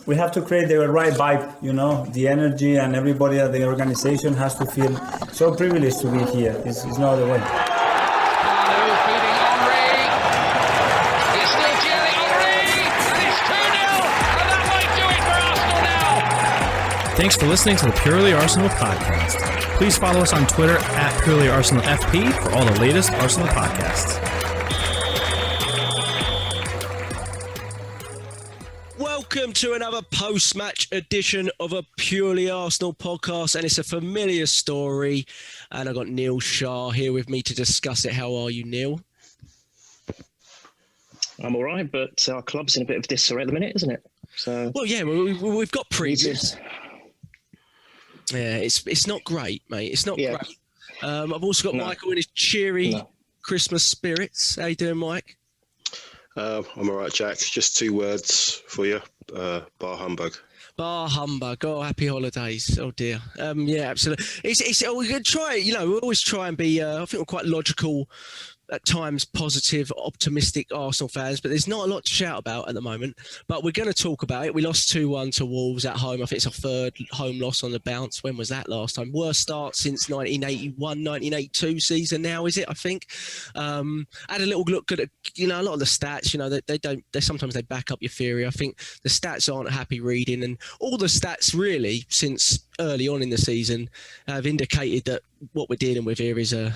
we have to create the right vibe, you know, the energy, and everybody at the organization has to feel so privileged to be here. It's no other way. Thanks for listening to the Purely Arsenal podcast. Please follow us on Twitter at PurelyArsenalFP for all the latest Arsenal podcasts. Welcome to another post-match edition of a Purely Arsenal podcast, and it's a familiar story. And I've got Neil Shah here with me to discuss it. How are you, Neil? I'm all right, but our club's in a bit of disarray at the minute, isn't it? So, well, yeah, we've got previews. Yeah, it's not great, mate. It's not great. I've also got Michael in his cheery Christmas spirits. How you doing, Mike? I'm all right, Jack. Just 2 words for you. Bar humbug. Bar humbug. Oh, happy holidays. Oh, dear. Yeah, absolutely. We're going to try, we always try and be, I think we're quite logical, at times positive, optimistic Arsenal fans, but there's not a lot to shout about at the moment. But we're going to talk about it. We lost 2-1 to Wolves at home. I think it's our 3rd home loss on the bounce. When was that last time? Worst start since 1981-1982 season now, is it, I think? Had a little look at, a lot of the stats, sometimes they back up your theory. I think the stats aren't happy reading, and all the stats really since early on in the season have indicated that what we're dealing with here is a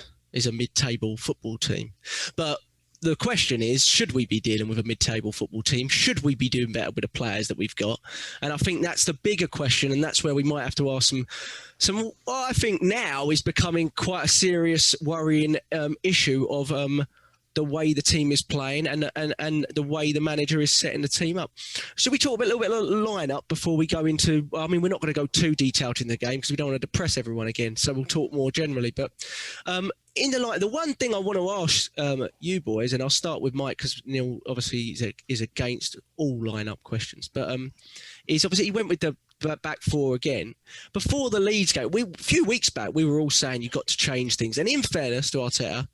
mid-table football team. But the question is, should we be dealing with a mid-table football team? Should we be doing better with the players that we've got? And I think that's the bigger question, and that's where we might have to ask some what I think now is becoming quite a serious, worrying issue of the way the team is playing and the way the manager is setting the team up. Should we talk a little bit of the lineup before we go into... I mean, we're not going to go too detailed in the game because we don't want to depress everyone again, so we'll talk more generally. But in the one thing I want to ask you boys, and I'll start with Mike because Neil obviously is against all lineup questions, but is obviously he went with the back 4 again. Before the Leeds game, a few weeks back, we were all saying you've got to change things. And in fairness to Arteta,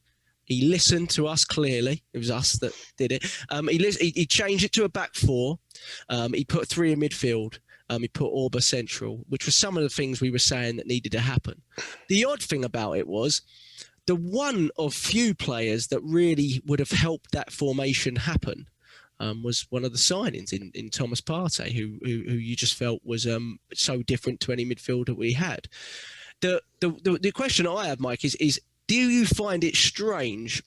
he listened to us clearly. It was us that did it. He changed it to a back 4. He put 3 in midfield. He put Orba central, which was some of the things we were saying that needed to happen. The odd thing about it was the one of few players that really would have helped that formation happen was one of the signings in Thomas Partey, who you just felt was so different to any midfielder we had. The question I have, Mike, is do you find it strange?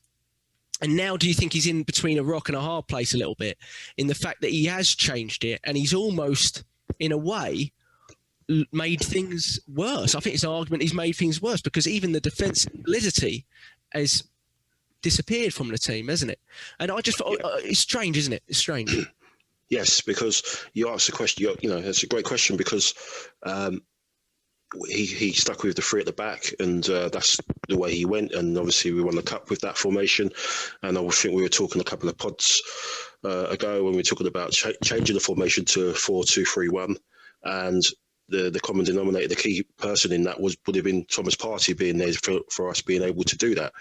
And now do you think he's in between a rock and a hard place a little bit in the fact that he has changed it and he's almost, in a way, made things worse? I think it's an argument he's made things worse because even the defensive validity has disappeared from the team, hasn't it? And I just thought, it's strange, isn't it? It's strange. Yes, because you asked the question, it's a great question because he stuck with the 3 at the back and that's the way he went. And obviously we won the cup with that formation. And I think we were talking a couple of pods ago when we were talking about changing the formation to 4-2-3-1. And the common denominator, the key person in that would have been Thomas Partey being there for us being able to do that.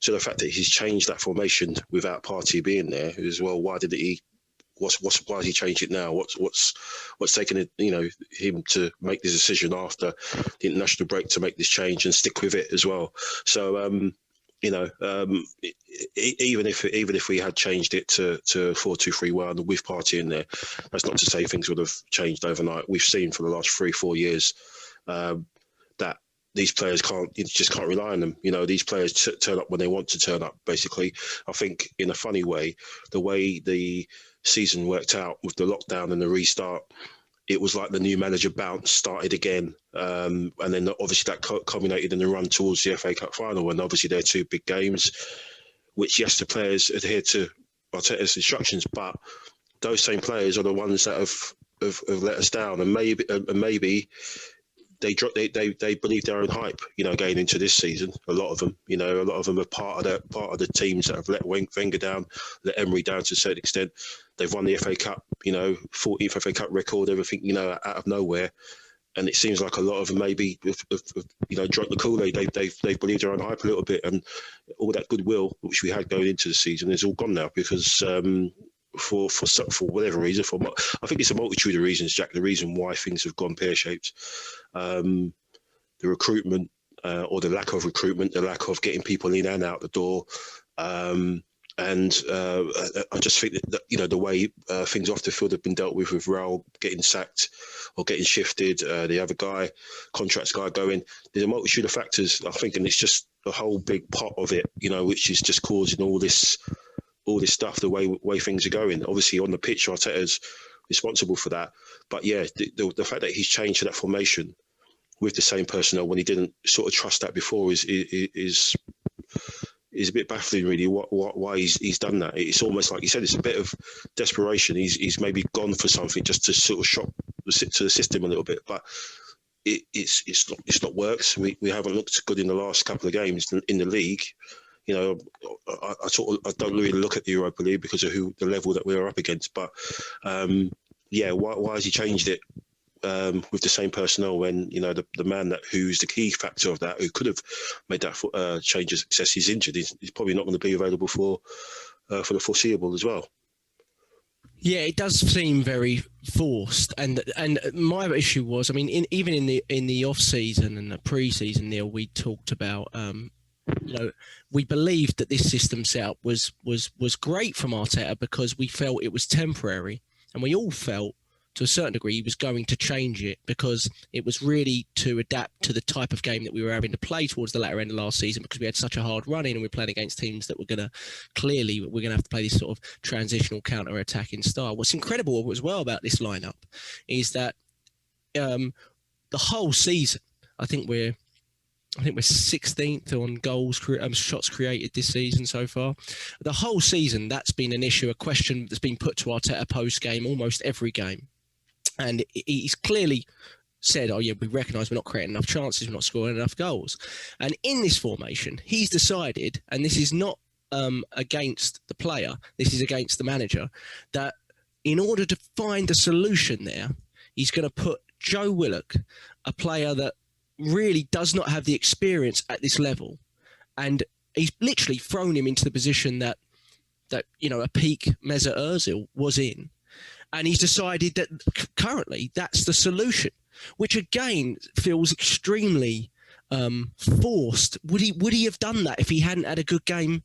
So the fact that he's changed that formation without Partey being there as well, why did he? Why has he changed it now? What's taken it, him to make this decision after the international break to make this change and stick with it as well? So even if we had changed it to 4-2-3-1 with Partey in there, that's not to say things would have changed overnight. We've seen for the last 3-4 years that these players just can't rely on them. These players turn up when they want to turn up, basically. I think in a funny way, the way the season worked out with the lockdown and the restart, it was like the new manager bounce started again. And then obviously that culminated in the run towards the FA Cup final. And obviously they're 2 big games, which, yes, the players adhere to Arteta's instructions, but those same players are the ones that have let us down. And maybe they believe their own hype, going into this season. A lot of them, are part of the teams that have let Wenger down, let Emery down to a certain extent. They've won the FA Cup, 14th FA Cup record, everything, out of nowhere. And it seems like a lot of them maybe have drunk the Kool-Aid. They've believed their own hype a little bit, and all that goodwill which we had going into the season is all gone now because for whatever reason. I think it's a multitude of reasons, Jack. The reason why things have gone pear-shaped, the recruitment or the lack of recruitment, the lack of getting people in and out the door. And I just think that the way things off the field have been dealt with Raul getting sacked or getting shifted, the other guy, contracts guy going. There's a multitude of factors, I think, and it's just a whole big pot of it, which is just causing all this stuff. The way things are going. Obviously, on the pitch, Arteta's responsible for that. But yeah, the fact that he's changed to that formation with the same personnel when he didn't sort of trust that before is a bit baffling, really. Why he's done that? It's almost like you said. It's a bit of desperation. He's maybe gone for something just to sort of shock to the system a little bit, but it's not worked. We haven't looked good in the last couple of games in the league. I don't really look at the Europa League because of the level that we are up against. But why has he changed it? With the same personnel when the man who's the key factor of that, who could have made that change of success, he's injured. He's probably not going to be available for the foreseeable as well. Yeah, it does seem very forced, and my issue was, even in the off season and the pre-season, Neil, we talked about we believed that this system setup was great from Arteta because we felt it was temporary, and we all felt, to a certain degree, he was going to change it because it was really to adapt to the type of game that we were having to play towards the latter end of last season, because we had such a hard run in and we were playing against teams that we're going to have to play this sort of transitional counter-attacking style. What's incredible as well about this lineup is that the whole season, I think we're 16th on goals, shots created this season so far. The whole season, that's been an issue, a question that's been put to Arteta post-game almost every game. And he's clearly said, we recognise we're not creating enough chances, we're not scoring enough goals. And in this formation, he's decided, and this is not against the player, this is against the manager, that in order to find a solution there, he's going to put Joe Willock, a player that really does not have the experience at this level. And he's literally thrown him into the position that a peak Mesut Ozil was in. And he's decided that currently that's the solution, which again feels extremely forced. Would he have done that if he hadn't had a good game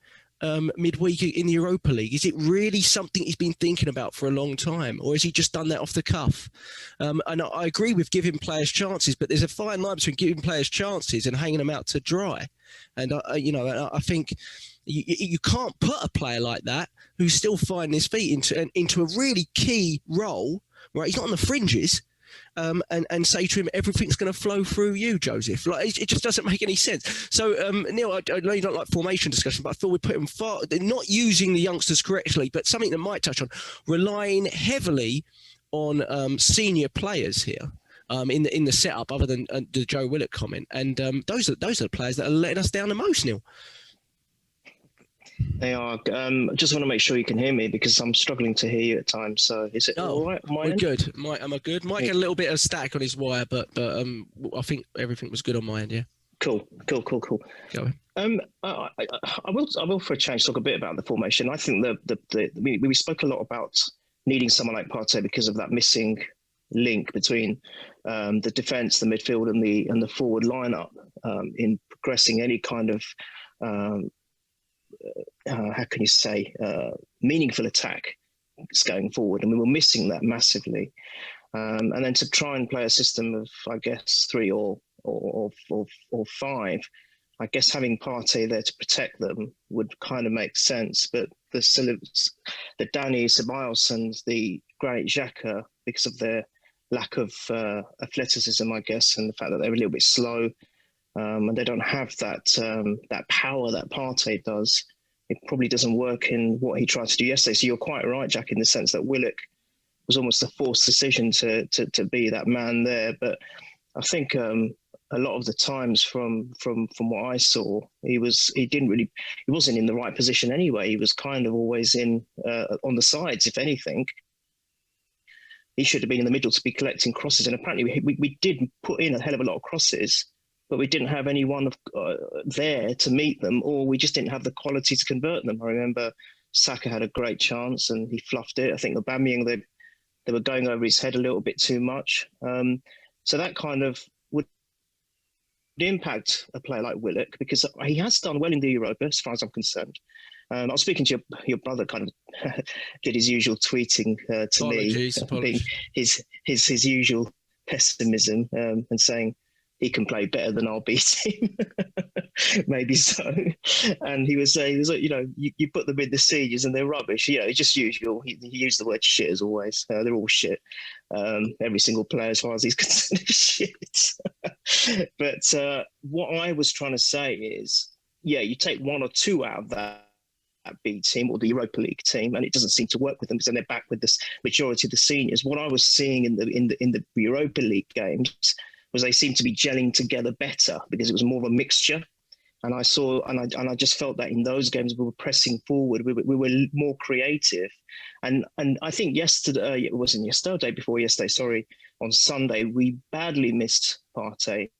midweek in the Europa League? Is it really something he's been thinking about for a long time, or has he just done that off the cuff? And I agree with giving players chances, but there's a fine line between giving players chances and hanging them out to dry. And I think you can't put a player like that who's still finding his feet into a really key role, right? He's not on the fringes, and say to him, everything's going to flow through you, Joseph. Like, it just doesn't make any sense. So, Neil, I know you don't like formation discussion, but I thought we'd put him far, not using the youngsters correctly, but something that might touch on relying heavily on senior players here. In the setup, other than the Joe Willock comment, and those are the players that are letting us down the most, Neil. They are. Just want to make sure you can hear me because I'm struggling to hear you at times. So is it all right? We're good. Am I good? Mike had a little bit of static on his wire, but I think everything was good on my end. Yeah. Cool. Go ahead. I will for a change talk a bit about the formation. I think we spoke a lot about needing someone like Partey because of that missing link between the defence, the midfield, and the forward lineup in progressing any kind of how can you say meaningful attack going forward, and we were missing that massively. And then to try and play a system of, I guess, 3 or 5. I guess having Partey there to protect them would kind of make sense, but the Dani Ceballos and the Granit Xhaka, because of their lack of athleticism, I guess, and the fact that they're a little bit slow, and they don't have that power that Partey does, it probably doesn't work in what he tried to do yesterday. So you're quite right, Jack, in the sense that Willock was almost a forced decision to be that man there. But I think a lot of the times from what I saw, he wasn't in the right position anyway. He was kind of always on the sides, if anything. He should have been in the middle to be collecting crosses. And apparently we did put in a hell of a lot of crosses, but we didn't have anyone there to meet them, or we just didn't have the quality to convert them. I remember Saka had a great chance and he fluffed it. I think Aubameyang, they were going over his head a little bit too much. So that kind of would impact a player like Willock, because he has done well in the Europa, as far as I'm concerned. I was speaking to your brother, kind of did his usual tweeting to me, being his usual pessimism, and saying he can play better than our B team. Maybe so. And he was saying, you put them in the seniors and they're rubbish. Just usual. He used the word shit as always. They're all shit. Every single player, as far as he's concerned, is shit. But what I was trying to say is, you take one or two out of that B team or the Europa League team, and it doesn't seem to work with them because then they're back with this majority of the seniors. What I was seeing in the Europa League games was they seemed to be gelling together better because it was more of a mixture. And I saw, and I just felt that in those games we were pressing forward, we were more creative. And I think yesterday, it wasn't yesterday, before yesterday, sorry, on Sunday, we badly missed Partey,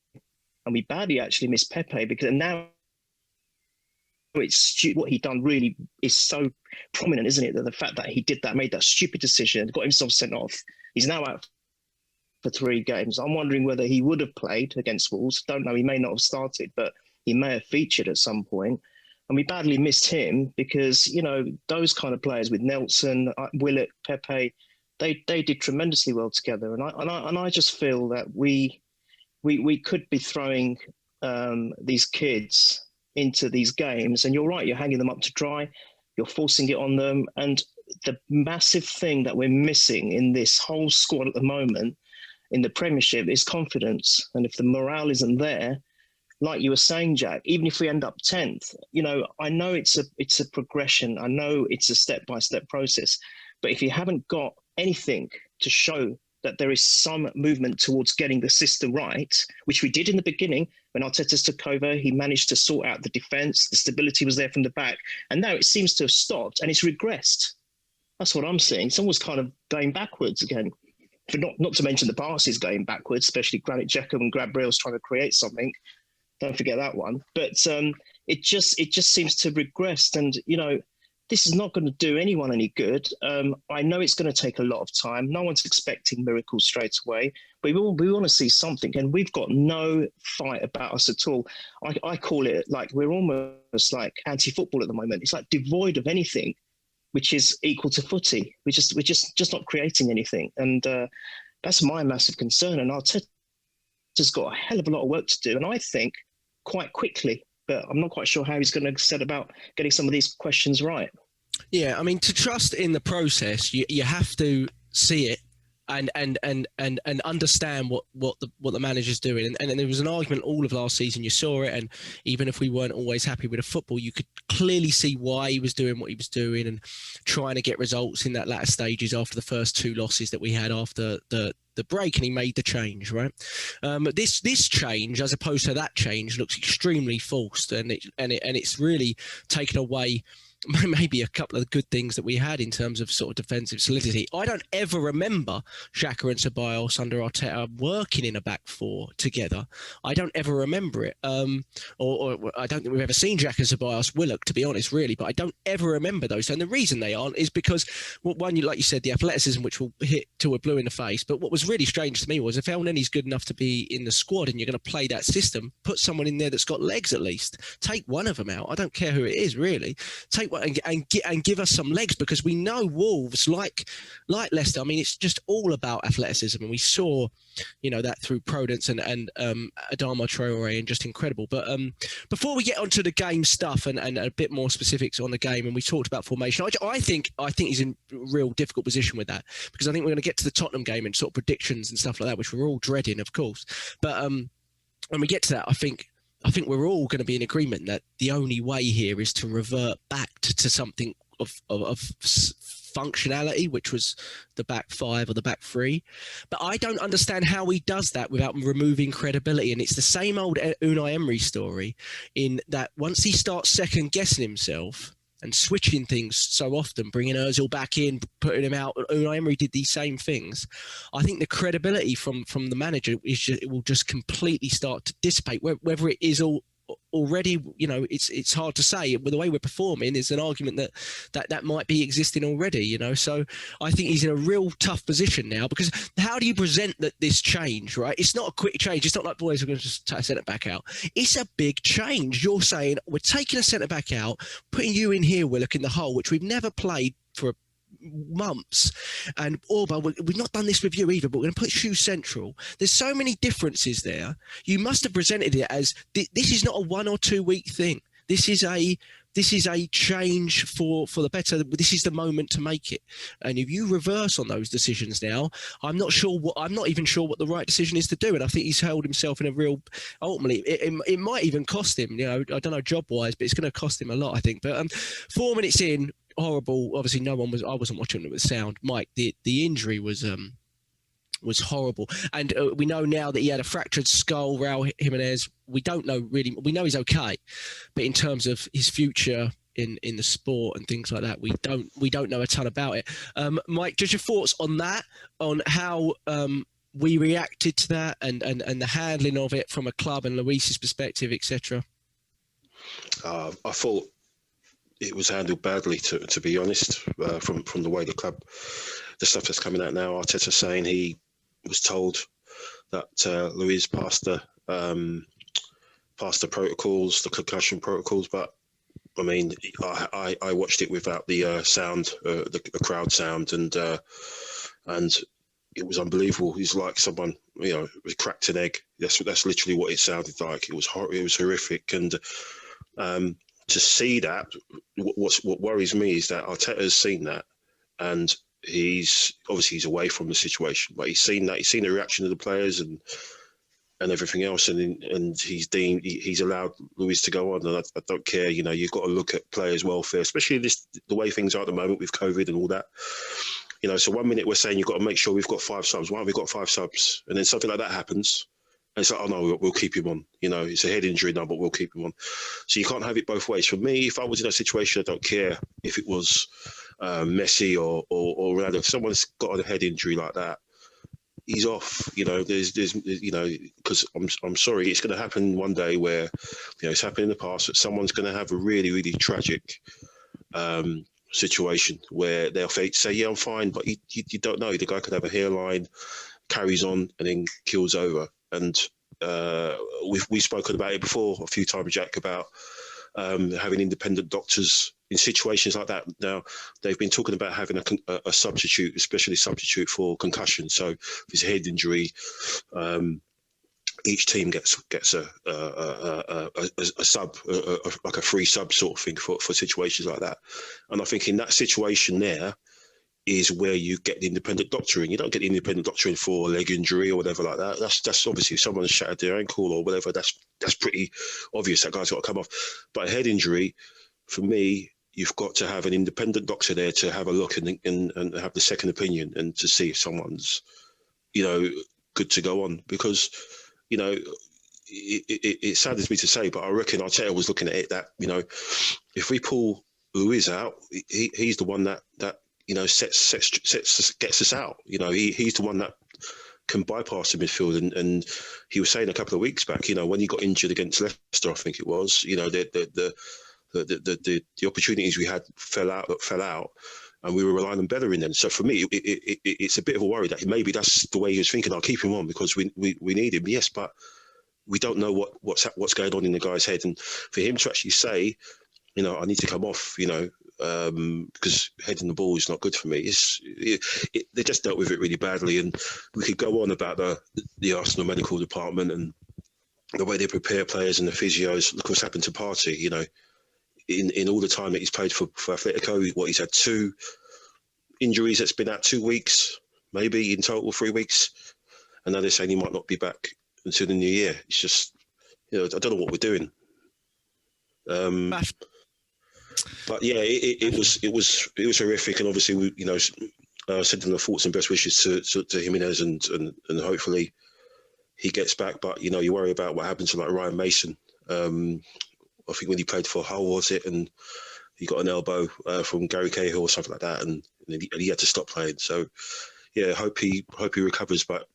and we badly actually missed Pepe, because now it's what he done really is so prominent, isn't it? That the fact that he did that, made that stupid decision, got himself sent off. He's now out for 3 games. I'm wondering whether he would have played against Wolves. Don't know. He may not have started, but he may have featured at some point. And we badly missed him because, those kind of players with Nelson, Willock, Pepe, they did tremendously well together. And I just feel that we could be throwing these kids into these games. And you're right, you're hanging them up to dry. You're forcing it on them. And the massive thing that we're missing in this whole squad at the moment in the Premiership is confidence. And if the morale isn't there, like you were saying, Jack, even if we end up 10th, I know it's a progression. I know it's a step-by-step process. But if you haven't got anything to show that there is some movement towards getting the system right, which we did in the beginning, when Arteta took over, he managed to sort out the defence, the stability was there from the back, and now it seems to have stopped and it's regressed. That's what I'm seeing. Someone's kind of going backwards again. Not to mention the passes going backwards, especially Granit Xhaka and Gabriel's trying to create something. Don't forget that one. But it just seems to have regressed. And, this is not going to do anyone any good. I know it's going to take a lot of time. No one's expecting miracles straight away. But we want to see something. And we've got no fight about us at all. I call it like we're almost like anti-football at the moment. It's like devoid of anything, which is equal to footy. We're just not creating anything. And that's my massive concern. And Arteta's got a hell of a lot of work to do. And I think quite quickly, but I'm not quite sure how he's going to set about getting some of these questions right. Yeah, I mean, to trust in the process, you have to see it and understand what the manager's doing. And there was an argument all of last season. You saw it, and even if we weren't always happy with the football, you could clearly see why he was doing what he was doing and trying to get results in that latter stages after the first 2 losses that we had after the break, and he made the change, right? This change, as opposed to that change, looks extremely forced, and it's really taken away maybe a couple of good things that we had in terms of sort of defensive solidity. I don't ever remember Xhaka and Ceballos under Arteta working in a back 4 together. I don't ever remember it. Or I don't think we've ever seen Xhaka, Ceballos, Willock, to be honest, really. But I don't ever remember those. And the reason they aren't is because, one, like you said, the athleticism, which will hit till we're blue in the face. But what was really strange to me was if El Nenny's good enough to be in the squad and you're going to play that system, put someone in there that's got legs at least. Take one of them out. I don't care who it is, really. Take and give us some legs, because we know Wolves, like Leicester, I mean, it's just all about athleticism, and we saw, that through Prudence and Adama Traore, and just incredible. But before we get onto the game stuff and a bit more specifics on the game, and we talked about formation, I think he's in a real difficult position with that, because I think we're going to get to the Tottenham game and sort of predictions and stuff like that, which we're all dreading, of course. But when we get to that, I think we're all going to be in agreement that the only way here is to revert back to something of functionality, which was the back 5 or the back 3. But I don't understand how he does that without removing credibility. And it's the same old Unai Emery story, in that once he starts second guessing himself and switching things so often, bringing Ozil back in, putting him out, Unai Emery did these same things. I think the credibility from the manager it will just completely start to dissipate, whether it is all already, you know, it's hard to say. With the way we're performing, is an argument that might be existing already, you know. So I think he's in a real tough position now, because how do you present this change, right? It's not a quick change. It's not like, boys, we're going to just take a centre back out. It's a big change. You're saying we're taking a centre back out, putting you in here, Willock, in the hole, which we've never played for months, and Orba, we've not done this with you either, but we're going to put you central. There's so many differences there. You must have presented it as this is not a 1 or 2 week thing. This is a change for the better. This is the moment to make it. And if you reverse on those decisions now, I'm not even sure what the right decision is to do. And I think he's held himself in a real, ultimately, it might even cost him, you know, I don't know job wise, but it's going to cost him a lot, I think. But 4 minutes in, horrible. Obviously, I wasn't watching it with sound. Mike, the injury was horrible, and we know now that he had a fractured skull. Raul Jimenez, we don't know really. We know he's okay, but in terms of his future in the sport and things like that, we don't know a ton about it. Mike, just your thoughts on that, on how we reacted to that, and the handling of it from a club and Luis's perspective, etc. I thought it was handled badly, to be honest, from the way the club, the stuff that's coming out now. Arteta saying he was told that Luis passed the protocols, the concussion protocols, but I mean, I watched it without the sound, the crowd sound, and it was unbelievable. He's like someone, you know, cracked an egg. That's literally what it sounded like. It was horrific, and to see that, what worries me is that Arteta's seen that, and he's away from the situation, but he's seen that. He's seen the reaction of the players and everything else, and he's allowed Luis to go on. And I don't care. You know, you've got to look at players' welfare, especially the way things are at the moment with COVID and all that. You know, so 1 minute we're saying you've got to make sure we've got 5 subs. Why haven't we got 5 subs? And then something like that happens. And it's like, oh no, we'll keep him on. You know, it's a head injury now, but we'll keep him on. So you can't have it both ways. For me, if I was in a situation, I don't care if it was Messi or Ronaldo. If someone's got a head injury like that, he's off. You know, there's you know, because I'm sorry, it's going to happen one day where, you know, it's happened in the past that someone's going to have a really, really tragic situation where they'll say, yeah, I'm fine, but you don't know. The guy could have a hairline, carries on, and then kills over. And we've spoken about it before a few times, Jack, about having independent doctors in situations like that. Now, they've been talking about having a substitute, especially substitute for concussion. So if it's a head injury, each team gets a sub, like a free sub sort of thing for situations like that. And I think in that situation there is where you get the independent doctoring. You don't get the independent doctoring for a leg injury or whatever like that. That's obviously if someone's shattered their ankle or whatever, that's pretty obvious. That guy's got to come off. But a head injury, for me, you've got to have an independent doctor there to have a look and have the second opinion and to see if someone's, you know, good to go on. Because, you know, it saddens me to say, but I reckon Arteta was looking at it that, you know, if we pull Luis out, he's the one that you know, gets us out. You know, he's the one that can bypass the midfield. And he was saying a couple of weeks back, you know, when he got injured against Leicester, I think it was, you know, the opportunities we had fell out, and we were relying on Bellerin then. So for me, it's a bit of a worry that maybe that's the way he was thinking. I'll keep him on because we need him. Yes, but we don't know what's going on in the guy's head, and for him to actually say, you know, I need to come off, you know, because heading the ball is not good for me. They just dealt with it really badly, and we could go on about the Arsenal medical department and the way they prepare players and the physios. Look what's happened to Partey. You know, in all the time that he's played for Atletico, he's had 2 injuries. That's been out 2 weeks, maybe in total 3 weeks, and now they're saying he might not be back until the new year. It's just, you know, I don't know what we're doing. But yeah, it was horrific, and obviously we, you know, sending the thoughts and best wishes to Jimenez, and hopefully he gets back. But you know, you worry about what happened to like Ryan Mason. I think when he played for Hull, was it, and he got an elbow from Gary Cahill or something like that, and he had to stop playing. So yeah, hope he recovers, but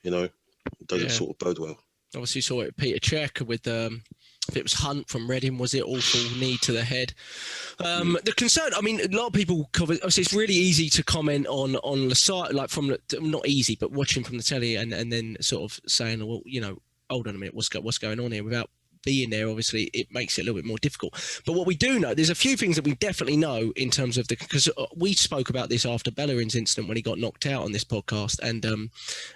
you know, it doesn't sort of bode well. Obviously, saw it Peter Cech with if it was Hunt from Reading, was it awful knee to the head? The concern, I mean, a lot of people cover. Obviously, it's really easy to comment on the side, like not easy, but watching from the telly and then sort of saying, well, hold on a minute, what's going on here, without being there. Obviously, it makes it a little bit more difficult. But what we do know, there's a few things that we definitely know in terms of because we spoke about this after Bellerin's incident when he got knocked out on this podcast, and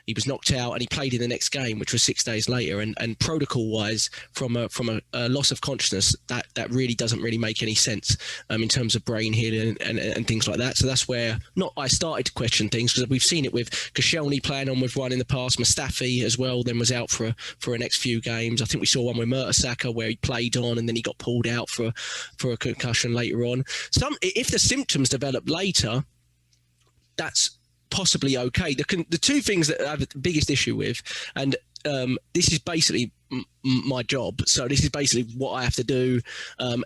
he was knocked out and he played in the next game, which was 6 days later. And protocol wise, from a loss of consciousness, that really doesn't really make any sense in terms of brain healing and things like that. So that's where I started to question things, because we've seen it with Koscielny playing on with one in the past, Mustafi as well, then was out for a next few games. I think we saw one with Mertesacker where he played on and then he got pulled out for a concussion later on. If the symptoms develop later, that's possibly okay. The two things that I have the biggest issue with, and this is basically my job, so this is basically what I have to do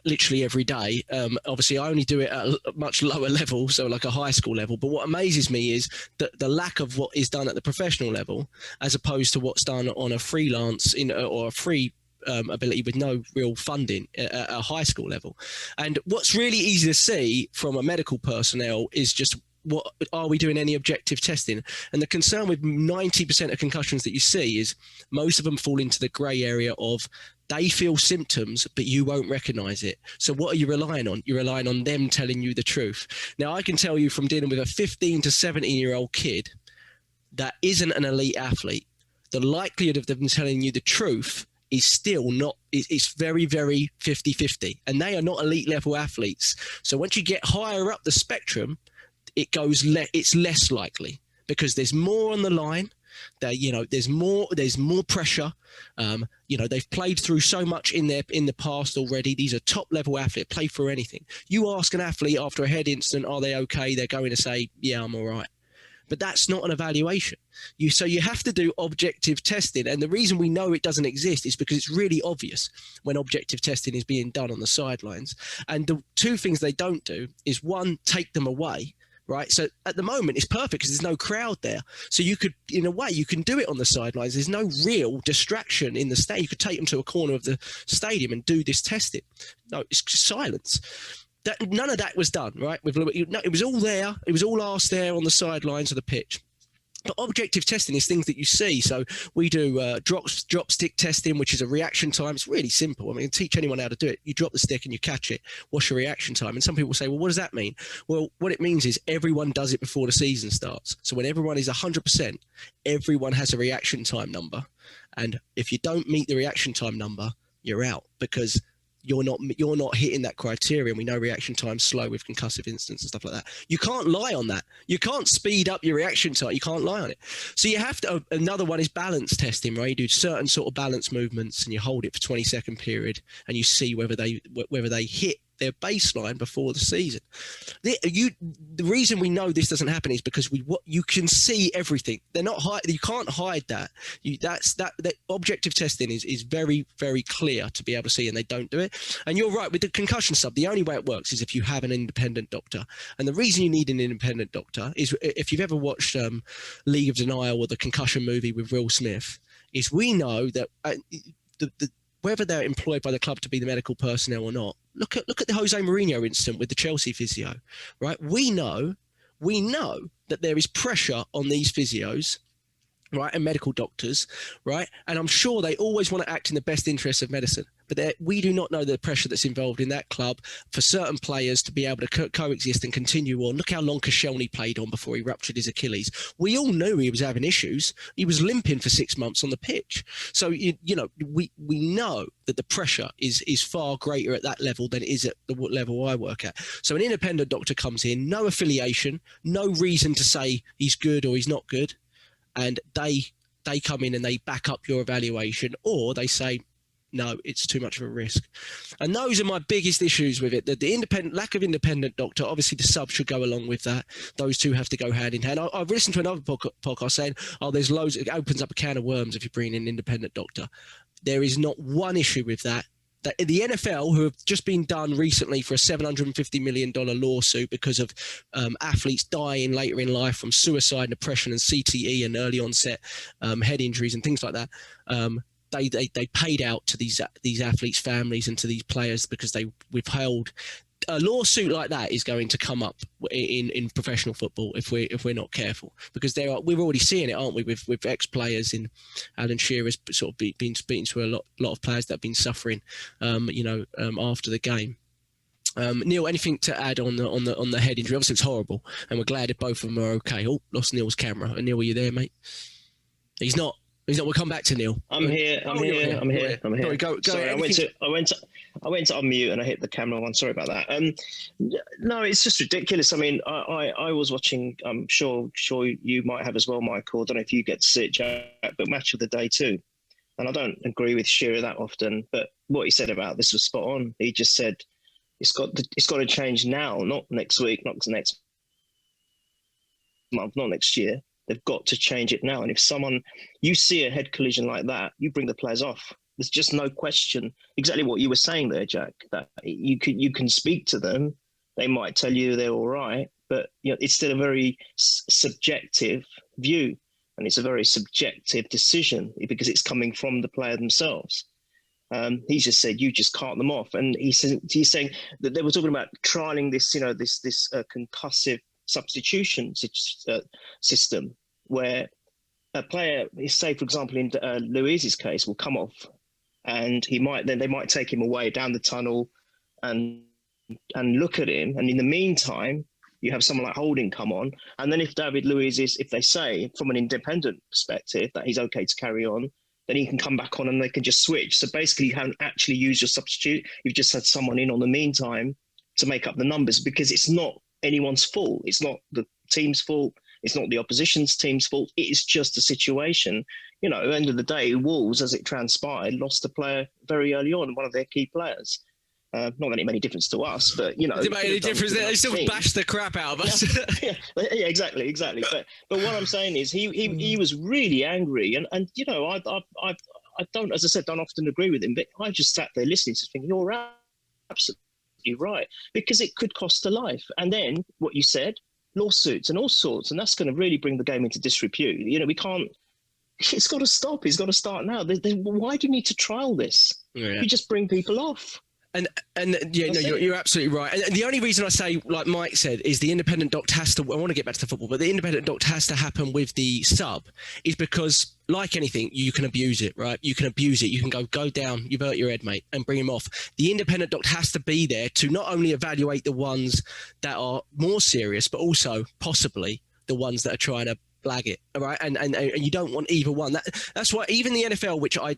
literally every day. Obviously, I only do it at a much lower level, so like a high school level. But what amazes me is the lack of what is done at the professional level, as opposed to what's done on a freelance or a free ability with no real funding at a high school level. And what's really easy to see from a medical personnel is just, what are we doing any objective testing? And the concern with 90% of concussions that you see is most of them fall into the grey area of they feel symptoms, but you won't recognize it. So what are you relying on? You're relying on them telling you the truth. Now, I can tell you from dealing with a 15 to 17-year-old kid that isn't an elite athlete, the likelihood of them telling you the truth is still not, it's very, very 50-50. And they are not elite level athletes. So once you get higher up the spectrum, it's less likely, because there's more on the line. There's more pressure. They've played through so much in the past already. These are top level athletes, play through anything. You ask an athlete after a head incident, are they okay? They're going to say, yeah, I'm all right. But that's not an evaluation. So you have to do objective testing. And the reason we know it doesn't exist is because it's really obvious when objective testing is being done on the sidelines. And the two things they don't do is, one, take them away. Right. So at the moment, it's perfect because there's no crowd there. So you could, in a way, you can do it on the sidelines. There's no real distraction in the stadium. You could take them to a corner of the stadium and do this testing. No, it's just silence. None of that was done, right? It was all there. It was all asked there on the sidelines of the pitch. But objective testing is things that you see. So we do drop stick testing, which is a reaction time. It's really simple. I mean, teach anyone how to do it. You drop the stick and you catch it. What's your reaction time? And some people say, well, what does that mean? Well, what it means is everyone does it before the season starts. So when everyone is 100%, everyone has a reaction time number. And if you don't meet the reaction time number, you're out, because you're not hitting that criteria. And we know reaction time's slow with concussive incidents and stuff like that. You can't lie on that. You can't speed up your reaction time. You can't lie on it. So you have to. Another one is balance testing, right? You do certain sort of balance movements and you hold it for 20-second period and you see whether they hit their baseline before the season. The reason we know this doesn't happen is because you can see everything. They're not you can't hide that. That objective testing is very, very clear to be able to see, and they don't do it. And you're right with the concussion stuff. The only way it works is if you have an independent doctor. And the reason you need an independent doctor is, if you've ever watched League of Denial or the concussion movie with Will Smith, is we know that whether they're employed by the club to be the medical personnel or not, look at the Jose Mourinho incident with the Chelsea physio, right? We know that there is pressure on these physios, right, and medical doctors, right? And I'm sure they always want to act in the best interests of medicine. But we do not know the pressure that's involved in that club for certain players to be able to coexist and continue on. Look how long Koscielny played on before he ruptured his Achilles. We all knew he was having issues. He was limping for 6 months on the pitch. So, we know that the pressure is far greater at that level than it is at the level I work at. So an independent doctor comes in, no affiliation, no reason to say he's good or he's not good. And they come in and they back up your evaluation, or they say, no, it's too much of a risk. And those are my biggest issues with it. The lack of independent doctor, obviously the sub should go along with that. Those two have to go hand in hand. I've listened to another podcast saying, there's loads, it opens up a can of worms if you bring in an independent doctor. There is not one issue with that. The NFL, who have just been done recently for a $750 million lawsuit because of athletes dying later in life from suicide, depression and CTE and early onset head injuries and things like that, they paid out to these athletes' families and to these players because they withheld. A lawsuit like that is going to come up in professional football if we're not careful, because we're already seeing it, aren't we, with ex-players in Alan Shearer's sort of been speaking to a lot of players that have been suffering, after the game. Neil, anything to add on the head injury? Obviously, it's horrible, and we're glad if both of them are okay. Oh, lost Neil's camera. Neil, are you there, mate? He's not. We'll come back to Neil. I'm here. Sorry, go. Sorry, I went to unmute and I hit the camera one. Sorry about that. No, it's just ridiculous. I mean, I was watching. I'm sure you might have as well, Michael. I don't know if you get to see it, Jack, but Match of the Day too. And I don't agree with Shearer that often, but what he said about this was spot on. He just said it's got to change now, not next week, not next month, not next year. They've got to change it now. And if you see a head collision like that, you bring the players off. There's just no question. Exactly what you were saying there, Jack, that you can speak to them. They might tell you they're all right, but it's still a very subjective view. And it's a very subjective decision because it's coming from the player themselves. He just said, you just cart them off. And he's saying that they were talking about trialing this, this concussive substitution system where a player, say for example in Luiz's case, will come off, and they might take him away down the tunnel and look at him, and in the meantime you have someone like Holding come on, and then if David Luiz if they say from an independent perspective that he's okay to carry on, then he can come back on and they can just switch. So basically you haven't actually used your substitute, you've just had someone in on the meantime to make up the numbers, because it's not anyone's fault. It's not the team's fault. It's not the opposition's team's fault. It is just a situation. At the end of the day, Wolves, as it transpired, lost a player very early on, one of their key players. Not that it made any difference to us, but Did it make any difference? They still bashed the crap out of us. Yeah, exactly. But what I'm saying is, he was really angry, and I don't, as I said, don't often agree with him, but I just sat there listening to thinking, you're absolutely right, because it could cost a life. And then what you said, lawsuits and all sorts, and that's going to really bring the game into disrepute. We can't. It's got to stop. It's got to start now. Why do you need to trial this? Yeah. You just bring people off. And you're absolutely right. And the only reason I say, like Mike said, is the independent doctor has to. I want to get back to the football, but the independent doctor has to happen with the sub, is because, like anything, you can abuse it, right? You can abuse it. You can go down, you've hurt your head, mate, and bring him off. The independent doctor has to be there to not only evaluate the ones that are more serious, but also possibly the ones that are trying to blag it, all right? And you don't want either one. That's why even the NFL, which I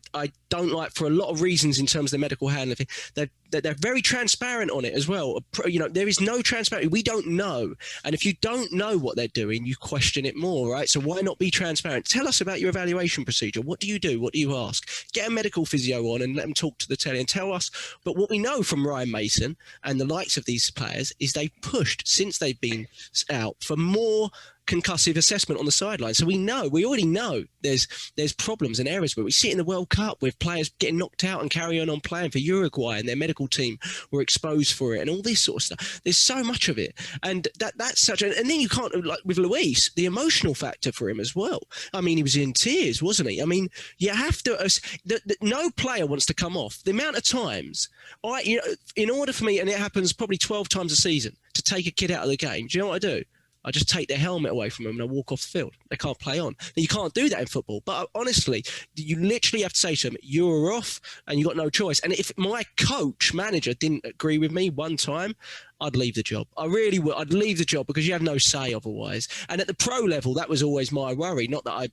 don't like for a lot of reasons in terms of the medical handling, they're very transparent on it as well. There is no transparency. We don't know. And if you don't know what they're doing, you question it more, right? So why not be transparent? Tell us about your evaluation procedure. What do you do? What do you ask? Get a medical physio on and let them talk to the telly and tell us. But what we know from Ryan Mason and the likes of these players is they've pushed, since they've been out, for more concussive assessment on the sideline. So we already know there's problems and errors where we see it in the World Cup with players getting knocked out and carrying on playing for Uruguay, and their medical team were exposed for it and all this sort of stuff. There's so much of it, and that's such and then you can't, like with Luis, the emotional factor for him as well. I mean, he was in tears, wasn't he? I mean, you have to no player wants to come off. The amount of times in order for me, and it happens probably 12 times a season, to take a kid out of the game, do you know what I do? I just take their helmet away from them and I walk off the field. They can't play on. And you can't do that in football. But honestly, you literally have to say to them, you're off and you got no choice. And if my manager didn't agree with me one time, I'd leave the job. I really would. I'd leave the job because you have no say otherwise. And at the pro level, that was always my worry. Not that I,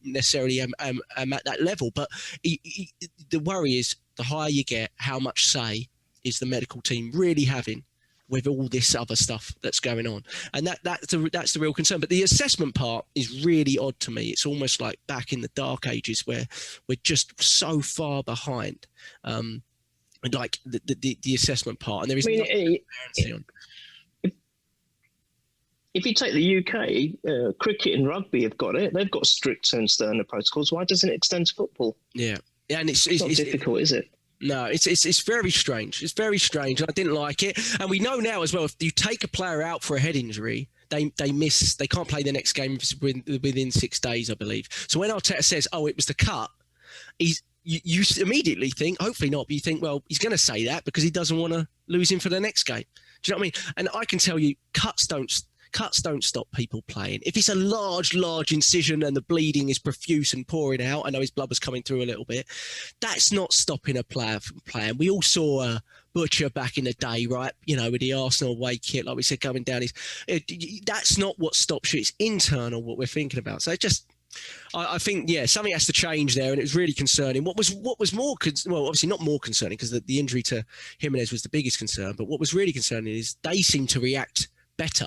necessarily am at that level. But the worry is the higher you get, how much say is the medical team really having with all this other stuff that's going on. And that's the real concern. But the assessment part is really odd to me. It's almost like back in the dark ages where we're just so far behind, like the assessment part. And there is no transparency on. If you take the UK, cricket and rugby have got it. They've got stricter and sterner protocols. Why doesn't it extend to football? Yeah. And it's not difficult, is it? No, it's very strange. It's very strange. I didn't like it. And we know now as well, if you take a player out for a head injury, they can't play the next game within 6 days, I believe. So when Arteta says, it was the cut, you immediately think, hopefully not, but you think, well, he's going to say that because he doesn't want to lose him for the next game. Do you know what I mean? And I can tell you, cuts don't stop people playing. If it's a large incision and the bleeding is profuse and pouring out, I know his blood was coming through a little bit, that's not stopping a player from playing. We all saw Butcher back in the day, right? You know, with the Arsenal away kit, like we said, going down that's not what stops you. It's internal what we're thinking about. So I think, something has to change there, and it was really concerning. What was more, obviously not more concerning because the injury to Jimenez was the biggest concern, but what was really concerning is they seem to react better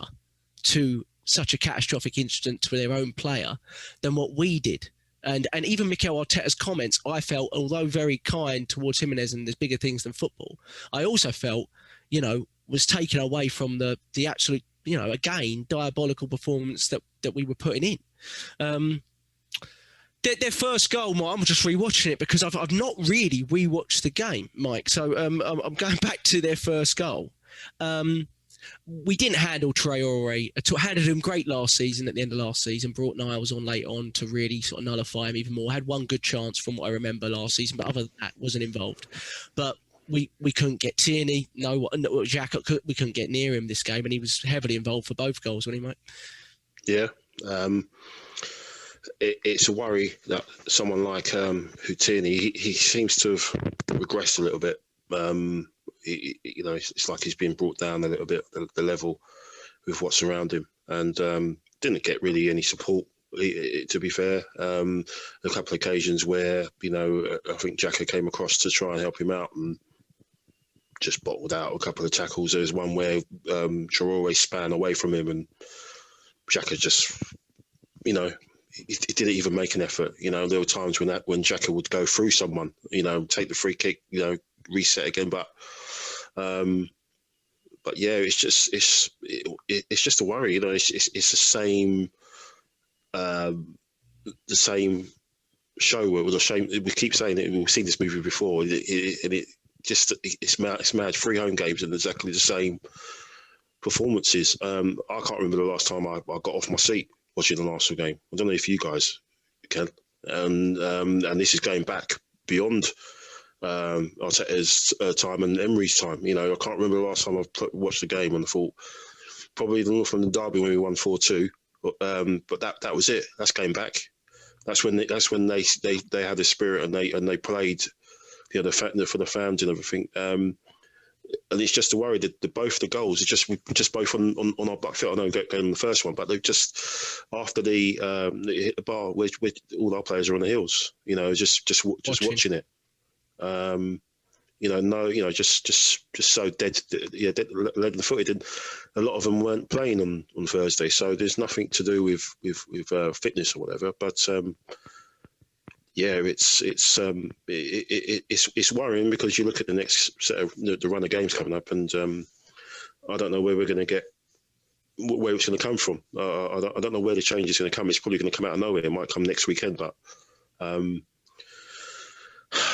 to such a catastrophic incident to their own player than what we did. And even Mikel Arteta's comments, I felt, although very kind towards Jimenez and there's bigger things than football, I also felt, was taken away from the absolute, again, diabolical performance that we were putting in. Their first goal, Mike, I'm just rewatching it because I've not really rewatched the game, Mike. So I'm going back to their first goal. We didn't handle Traore at all. Handled him great last season at the end of last season. Brought Niles on late on to really sort of nullify him even more. Had one good chance from what I remember last season, but other than that, wasn't involved. But we couldn't get Tierney. No, Xhaka, we couldn't get near him this game, and he was heavily involved for both goals, wasn't he, mate? Yeah. It's a worry that someone like Tierney, he seems to have regressed a little bit. It's like he's been brought down a little bit, the level with what's around him, and didn't get really any support, to be fair. A couple of occasions where, I think Xhaka came across to try and help him out and just bottled out a couple of tackles. There was one where Traore span away from him and Xhaka just, he didn't even make an effort. There were times when Xhaka would go through someone, take the free kick, reset again, but yeah, it's just a worry. It's the same show. It was a shame. We keep saying it. We've seen this movie before, it's mad. 3 home games and exactly the same performances. I can't remember the last time I got off my seat watching an Arsenal game. I don't know if you guys can. And this is going back beyond Arteta's time and Emery's time. I can't remember the last time I've watched the game and I thought probably the North London derby when we won 4-2. But that was it. That's going back. That's when they had the spirit and they played for the fans and everything. And it's just a worry that both the goals are just both on our back foot. I know going on the first one, but they've just after they hit the bar, where all our players are on the heels. Just watching it. Just so dead, leaden-footed, and a lot of them weren't playing on Thursday. So there's nothing to do with fitness or whatever. But it's worrying because you look at the next set of the run of games coming up, and I don't know where we're going to get, where it's going to come from. I don't know where the change is going to come. It's probably going to come out of nowhere. It might come next weekend, but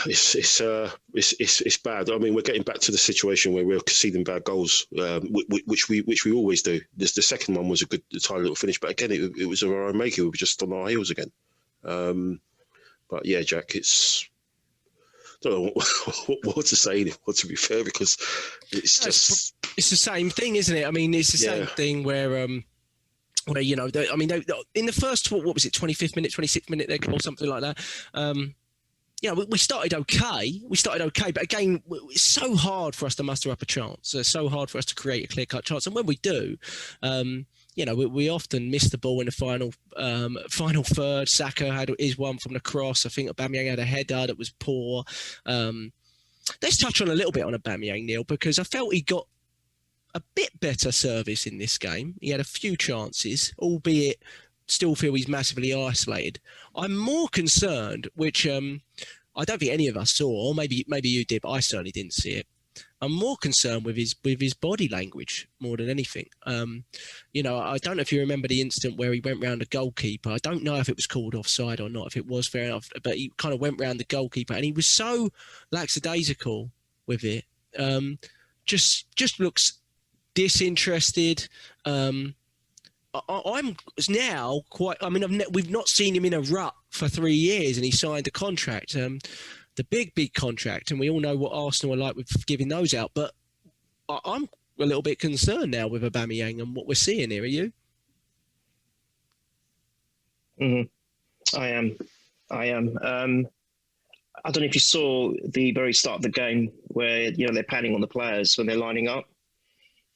it's bad. I mean, we're getting back to the situation where we're conceding bad goals, which we always do. The second one was a good, tidy little finish, but again, it was of our own making. We were just on our heels again. But yeah, Jack, I don't know what to say, what to be fair, because it's just... It's the same thing, isn't it? I mean, it's the same thing where in the first, what was it, 25th minute, 26th minute, or something like that, we started okay. But again, it's so hard for us to muster up a chance. It's so hard for us to create a clear-cut chance. And when we do, we often miss the ball in the final third. Saka had his one from the cross. I think Aubameyang had a header that was poor. Let's touch on a little bit on Aubameyang, Neil, because I felt he got a bit better service in this game. He had a few chances, albeit still feel he's massively isolated. I'm more concerned, which I don't think any of us saw, or maybe you did, but I certainly didn't see it. I'm more concerned with his body language more than anything. I don't know if you remember the incident where he went round the goalkeeper. I don't know if it was called offside or not, if it was fair enough, but he kind of went round the goalkeeper and he was so lackadaisical with it. Just looks disinterested. I'm now quite. I mean, we've not seen him in a rut for 3 years, and he signed a contract. the big contract, and we all know what Arsenal are like with giving those out. But I'm a little bit concerned now with Aubameyang and what we're seeing here. Are you? I am. I don't know if you saw the very start of the game where they're panning on the players when they're lining up,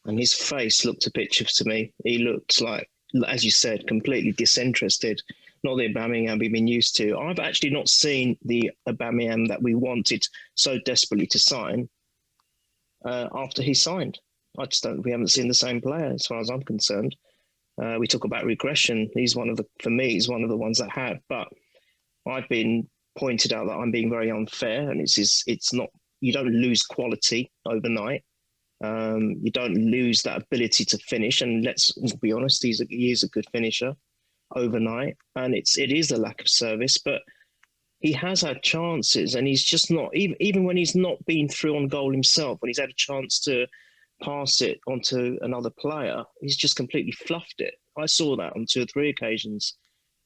and his face looked a picture to me. He looked like, as you said, completely disinterested. Not the Aubameyang we've been used to. I've actually not seen the Aubameyang that we wanted so desperately to sign after he signed. We haven't seen the same player as far as I'm concerned. We talk about regression. For me, he's one of the ones that have. But I've been pointed out that I'm being very unfair, and it's not. You don't lose quality overnight. You don't lose that ability to finish. And let's be honest, he is a good finisher overnight, and it is a lack of service. But he has had chances, and he's just not. Even when he's not been through on goal himself, when he's had a chance to pass it onto another player, he's just completely fluffed it. I saw that on 2 or 3 occasions,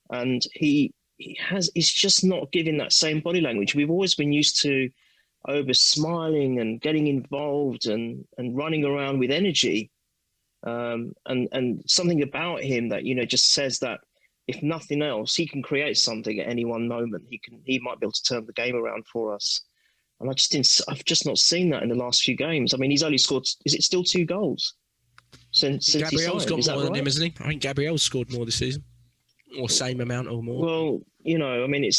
and he's just not giving that same body language. We've always been used to over smiling and getting involved and running around with energy, and something about him that just says that if nothing else, he can create something at any one moment. He might be able to turn the game around for us. And I've just not seen that in the last few games. I mean, he's only scored, is it still 2 goals since Gabriel's got more than right? him, isn't he? I think Gabriel's scored more this season, or same amount or more. Well, I mean,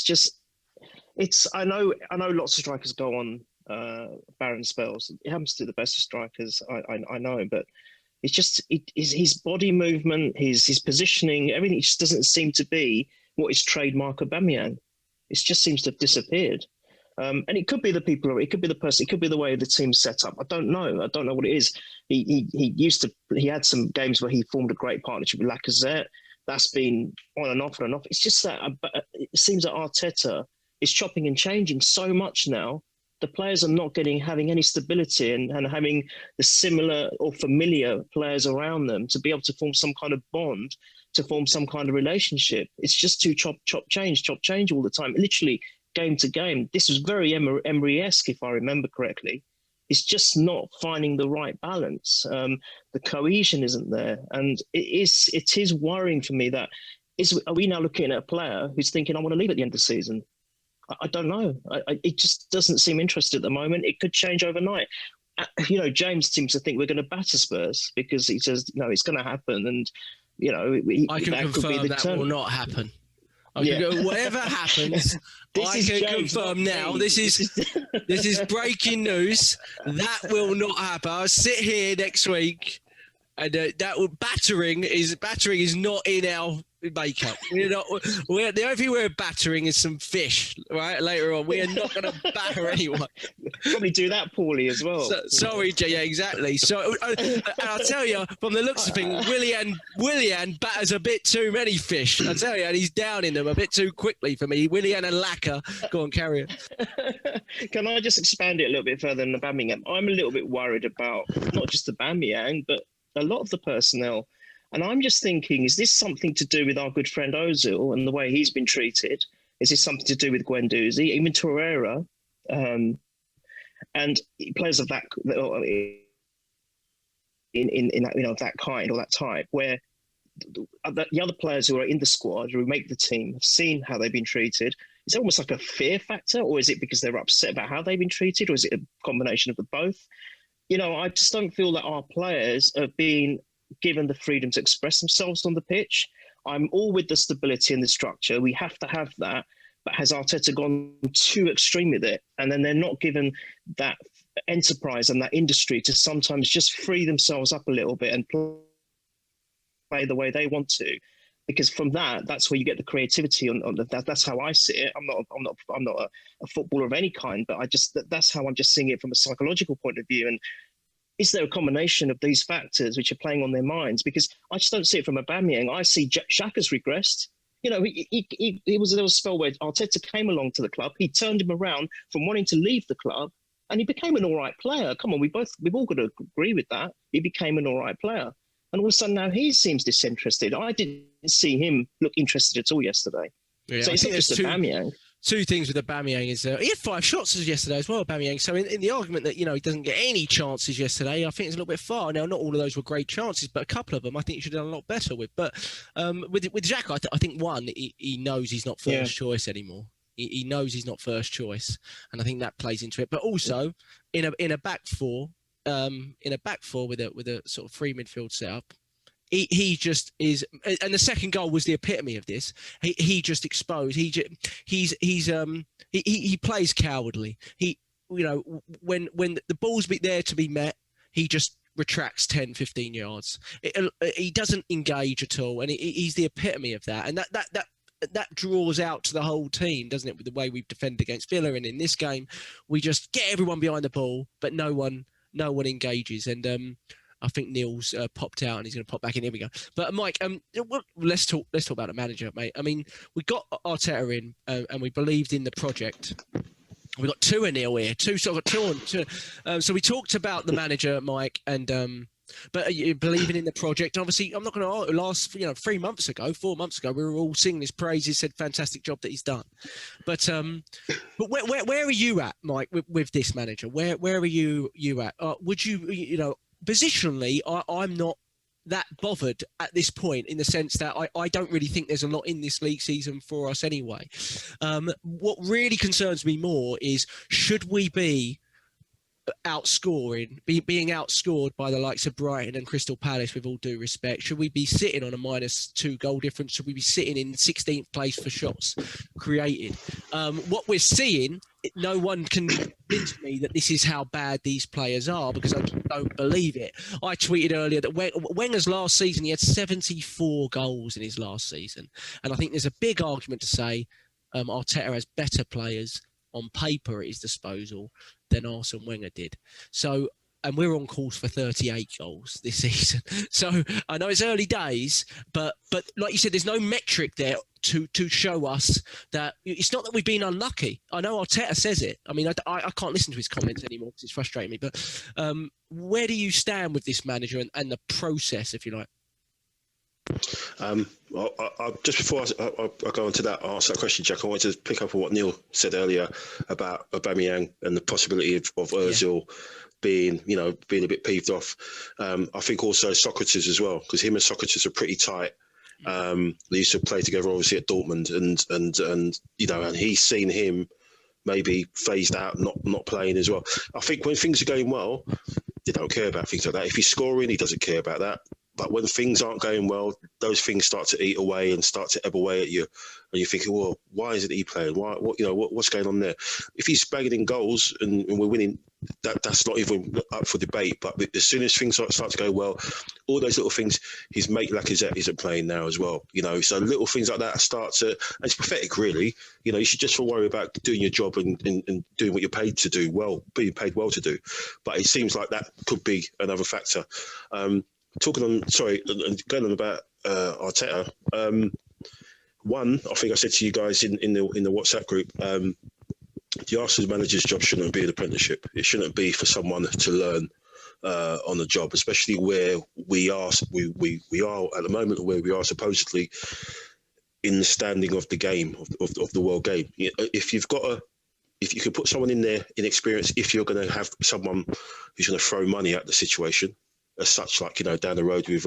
I know lots of strikers go on barren spells. It happens to the best of strikers, I know, but it's just his body movement, his positioning, everything just doesn't seem to be what is trademark Aubameyang. It just seems to have disappeared. And it could be the people, it could be the person, it could be the way the team's set up. I don't know what it is. He had some games where he formed a great partnership with Lacazette. That's been on and off. It's just that it seems that Arteta is chopping and changing so much now. The players are not having any stability and having the similar or familiar players around them to be able to form some kind of bond, to form some kind of relationship. It's just too chop, change all the time. Literally, game to game. This was very Emery-esque, if I remember correctly. It's just not finding the right balance. The cohesion isn't there, and it is worrying for me that are we now looking at a player who's thinking, I want to leave at the end of the season? I don't know. It just doesn't seem interested at the moment. It could change overnight. James seems to think we're going to batter Spurs because he says, no, it's going to happen, and I can confirm that will not happen. Whatever happens, I can confirm now. This is breaking news. That will not happen. I'll sit here next week, and battering is not in our makeup. The only thing we're battering is some fish. Right later on, we are not going to batter anyone. Probably do that poorly as well. Sorry, Jay. Yeah, exactly. So, and I'll tell you, from the looks of things, Willian batters a bit too many fish. I tell you, and he's down in them a bit too quickly for me. Willian and Laka, go on, carry it. Can I just expand it a little bit further than Aubameyang? I'm a little bit worried about not just Aubameyang, but a lot of the personnel. And I'm just thinking, is this something to do with our good friend Ozil and the way he's been treated? Is this something to do with Guendouzi, even Traore, and players of that that kind or that type, where the other players who are in the squad who make the team have seen how they've been treated? Is it almost like a fear factor, or is it because they're upset about how they've been treated, or is it a combination of the both? I just don't feel that our players are being given the freedom to express themselves on the pitch. I'm all with the stability and the structure. We have to have that. But has Arteta gone too extreme with it? And then they're not given that enterprise and that industry to sometimes just free themselves up a little bit and play the way they want to. Because from that's where you get the creativity. That's how I see it. I'm not a footballer of any kind, but that's how I'm just seeing it from a psychological point of view. And is there a combination of these factors which are playing on their minds? Because I just don't see it from Aubameyang. I see Xhaka's regressed. There was a spell where Arteta came along to the club. He turned him around from wanting to leave the club, and he became an all right player. Come on, we've all got to agree with that. He became an all right player. And all of a sudden now he seems disinterested. I didn't see him look interested at all yesterday. Yeah, so it's not just Aubameyang. two things with Aubameyang is he had 5 shots yesterday as well, Aubameyang. So in the argument that, he doesn't get any chances yesterday, I think it's a little bit far. Now, not all of those were great chances, but a couple of them I think he should have done a lot better with. But with Xhaka, I think one, he knows he's not first choice anymore. He knows he's not first choice, and I think that plays into it. But also in a back four, with a sort of free midfield setup, he just is, and the second goal was the epitome of this. He just exposed. He plays cowardly. When the ball's there to be met, he just retracts 10, 15 yards. He doesn't engage at all, and he's the epitome of that. And that draws out to the whole team, doesn't it? With the way we've defended against Villa, and in this game, we just get everyone behind the ball, but no one engages. And I think Neil's popped out, and he's going to pop back in. Here we go. But Mike, let's talk about the manager, mate. I mean, we got Arteta in, and we believed in the project. We got 2-0 here, two. So we talked about the manager, Mike, and but you believing in the project. Obviously, I'm not going to last. 4 months ago, we were all singing his praises, said fantastic job that he's done. But where are you at, Mike, with this manager? Where are you at? Would you positionally, I'm not that bothered at this point, in the sense that I don't really think there's a lot in this league season for us anyway. What really concerns me more is, should we be being outscored by the likes of Brighton and Crystal Palace, with all due respect? Should we be sitting on a -2 goal difference? Should we be sitting in 16th place for shots created? What we're seeing, no one can convince me that this is how bad these players are, because I don't believe it. I tweeted earlier that Wenger's last season, he had 74 goals in his last season. And I think there's a big argument to say Arteta has better players on paper at his disposal than Arsene Wenger did. So, and we're on course for 38 goals this season. So I know it's early days, but like you said, there's no metric there to show us that it's not that we've been unlucky. I know Arteta says it. I mean, I can't listen to his comments anymore because it's frustrating me. But where do you stand with this manager and the process, if you like? Just before I go on to that, answer that question, Jack, I wanted to pick up on what Neil said earlier about Aubameyang and the possibility of Ozil being a bit peeved off. I think also Socrates as well, because him and Socrates are pretty tight. They used to play together, obviously, at Dortmund, and he's seen him maybe phased out, not playing as well. I think when things are going well, they don't care about things like that. If he's scoring, he doesn't care about that. But when things aren't going well, those things start to eat away and start to ebb away at you, and you're thinking, well, why isn't he playing? What's going on there? If he's bagging in goals and we're winning, that's not even up for debate. But as soon as things start to go well, all those little things, his mate Lacazette isn't playing now as well. So little things like that start to, and it's pathetic, really. You should just worry about doing your job and doing what you're paid to do well, being paid well to do. But it seems like that could be another factor. Going on about Arteta. One, I think I said to you guys in the WhatsApp group, the Arsenal manager's job shouldn't be an apprenticeship. It shouldn't be for someone to learn on the job, especially where we are at the moment, where we are supposedly in the standing of the game of the world game. If you can put someone in there inexperienced, if you're going to have someone who's going to throw money at the situation, as such, like down the road with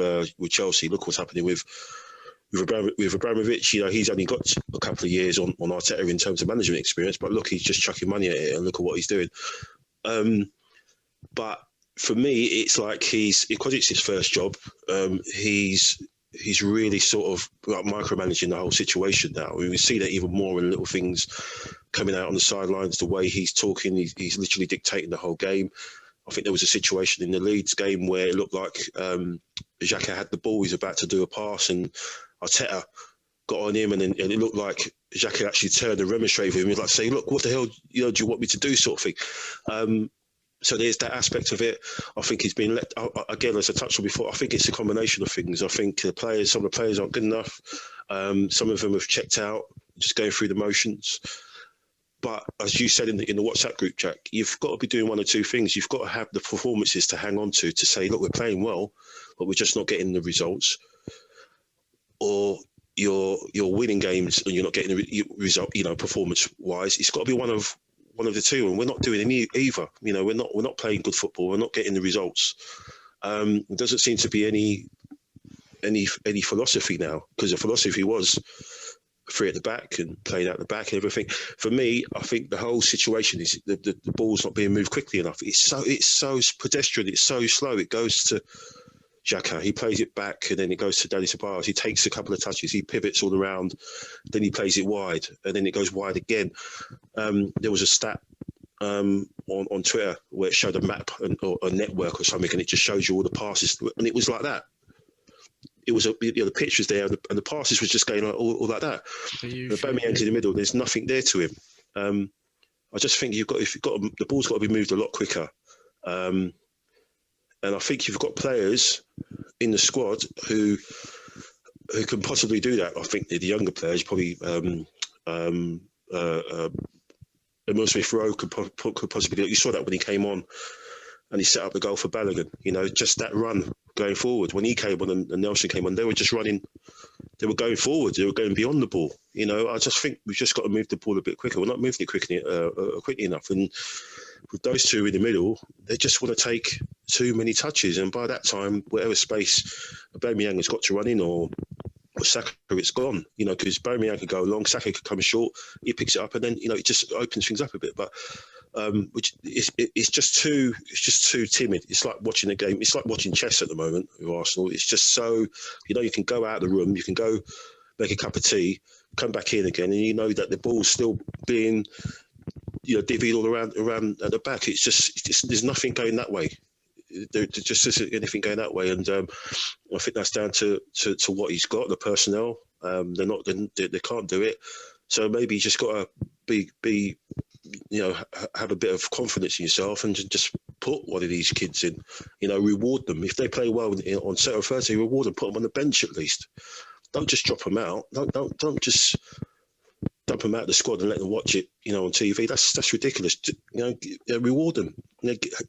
Chelsea, look what's happening with Abramovich. He's only got a couple of years on Arteta in terms of management experience, but look, he's just chucking money at it, and look at what he's doing. But for me, it's like because it's his first job. He's really sort of like micromanaging the whole situation now. We see that even more in little things coming out on the sidelines. The way he's talking, he's literally dictating the whole game. I think there was a situation in the Leeds game where it looked like Xhaka had the ball, he's about to do a pass, and Arteta got on him, and it looked like Xhaka actually turned and remonstrated with him. He was like, saying, look, what the hell do you want me to do, sort of thing. So there's that aspect of it. I think he's been let, again, as I touched on before, I think it's a combination of things. I think some of the players aren't good enough. Some of them have checked out, just going through the motions. But as you said in the WhatsApp group, Jack, you've got to be doing one or two things. You've got to have the performances to hang on to say, look, we're playing well, but we're just not getting the results. Or you're winning games and you're not getting the result, performance wise. It's got to be one of the two, and we're not doing any either. We're not playing good football. We're not getting the results. There doesn't seem to be any philosophy now, because the philosophy was free at the back and playing out the back and everything. For me, I think the whole situation is the ball's not being moved quickly enough. It's so pedestrian. It's so slow. It goes to Xhaka, he plays it back, and then it goes to Xhaka-Ceballos. He takes a couple of touches, he pivots all around, then he plays it wide, and then it goes wide again. There was a stat on Twitter where it showed a map or a network or something, and it just shows you all the passes, and it was like that. It was the pitch was there, and the passes was just going all like that. Aubameyang's in the middle. There's nothing there to him. I just think the ball's got to be moved a lot quicker. And I think you've got players in the squad who can possibly do that. I think the younger players probably Emile Smith-Rowe could possibly do it. You saw that when he came on and he set up the goal for Balogun. Just that run going forward. When he came on and Nelson came on, they were just running. They were going forward. They were going beyond the ball. I just think we've just got to move the ball a bit quicker. We're not moving it quickly enough. And with those two in the middle, they just want to take too many touches. And by that time, whatever space Aubameyang has got to run in or Saka, it's gone. Because Aubameyang can go long, Saka could come short, he picks it up, and then it just opens things up a bit. But it's just too timid. It's like watching a game. It's like watching chess at the moment with Arsenal. It's just so you can go out of the room, you can go make a cup of tea, come back in again, and you know that the ball's still being divvied all around at the back. It's just there's nothing going that way. There just isn't anything going that way, and I think that's down to what he's got, the personnel. They can't do it. So maybe you just got to be have a bit of confidence in yourself and just put one of these kids in. Reward them if they play well on Saturday or Thursday. Reward them, put them on the bench at least. Don't just drop them out. Don't just dump them out of the squad and let them watch it, on TV. That's ridiculous. Reward them.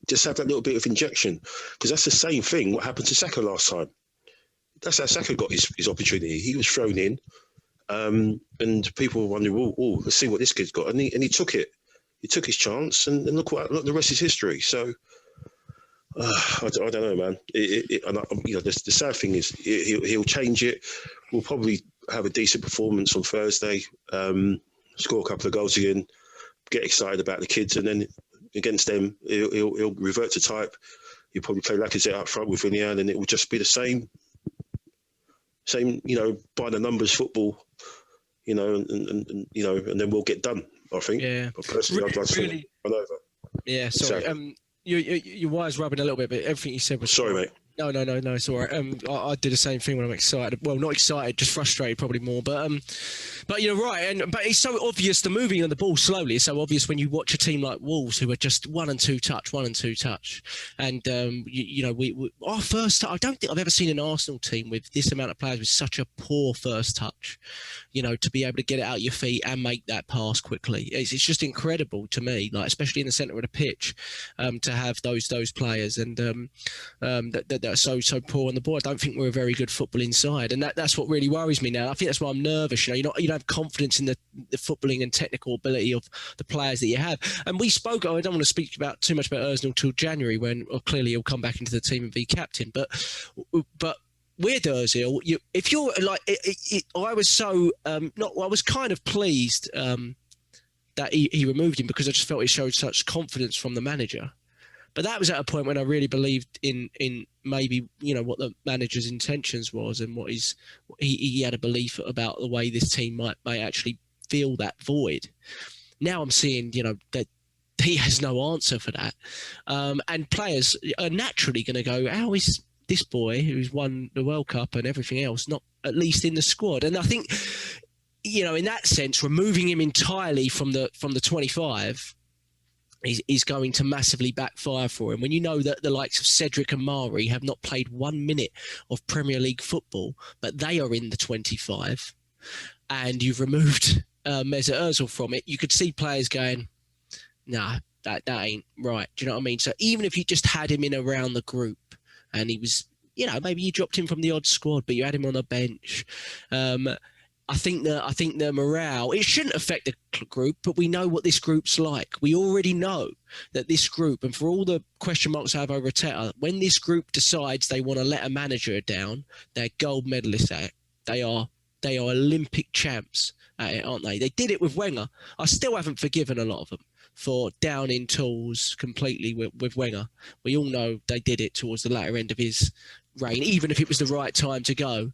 Just have that little bit of injection, because that's the same thing. What happened to Saka last time? That's how Saka got his opportunity. He was thrown in, and people were wondering, "Oh, let's see what this kid's got," and he took it. He took his chance, and look, the rest is history. So. I don't know, man. The sad thing is he'll change it. We'll probably have a decent performance on Thursday, score a couple of goals again, get excited about the kids, and then against them he'll revert to type. He'll probably play Lacazette up front with Willian, and it will just be the same, by the numbers football, and then we'll get done. I think. Yeah. But personally, I'd like to run over. Yeah. Sorry. Your wire's rubbing a little bit, but everything you said was... Sorry, mate. No, it's all right. I do the same thing when I'm excited. Well, not excited, just frustrated probably more. But you're right. But it's so obvious, the moving of the ball slowly is so obvious when you watch a team like Wolves who are just one and two touch. And, our first touch, I don't think I've ever seen an Arsenal team with this amount of players with such a poor first touch, to be able to get it out your feet and make that pass quickly. It's just incredible to me, like especially in the centre of the pitch, to have those players and that are so poor on the ball. I don't think we're a very good football inside, and that's what really worries me now. I think that's why I'm nervous. You don't have confidence in the footballing and technical ability of the players that you have. And we spoke. I don't want to speak about too much about Özil till January, when clearly he'll come back into the team and be captain. But with Özil, if you're like, I was so I was kind of pleased that he removed him, because I just felt it showed such confidence from the manager. But that was at a point when I really believed in maybe, what the manager's intentions was, and what he had a belief about the way this team might actually fill that void. Now I'm seeing, that he has no answer for that. And players are naturally going to go, how is this boy who's won the World Cup and everything else not at least in the squad? And I think, in that sense, removing him entirely from the 25 is going to massively backfire for him. When you know that the likes of Cedric and Mari have not played 1 minute of Premier League football, but they are in the 25, and you've removed Mesut Ozil from it, you could see players going, nah, that ain't right. Do you know what I mean? So even if you just had him in around the group and he was, maybe you dropped him from the odd squad, but you had him on a bench, I think the morale, it shouldn't affect the group, but we know what this group's like. We already know that this group, and for all the question marks I have over Arteta, when this group decides they want to let a manager down, they're gold medalists at it. They are Olympic champs at it, aren't they? They did it with Wenger. I still haven't forgiven a lot of them for downing tools completely with Wenger. We all know they did it towards the latter end of his reign, even if it was the right time to go.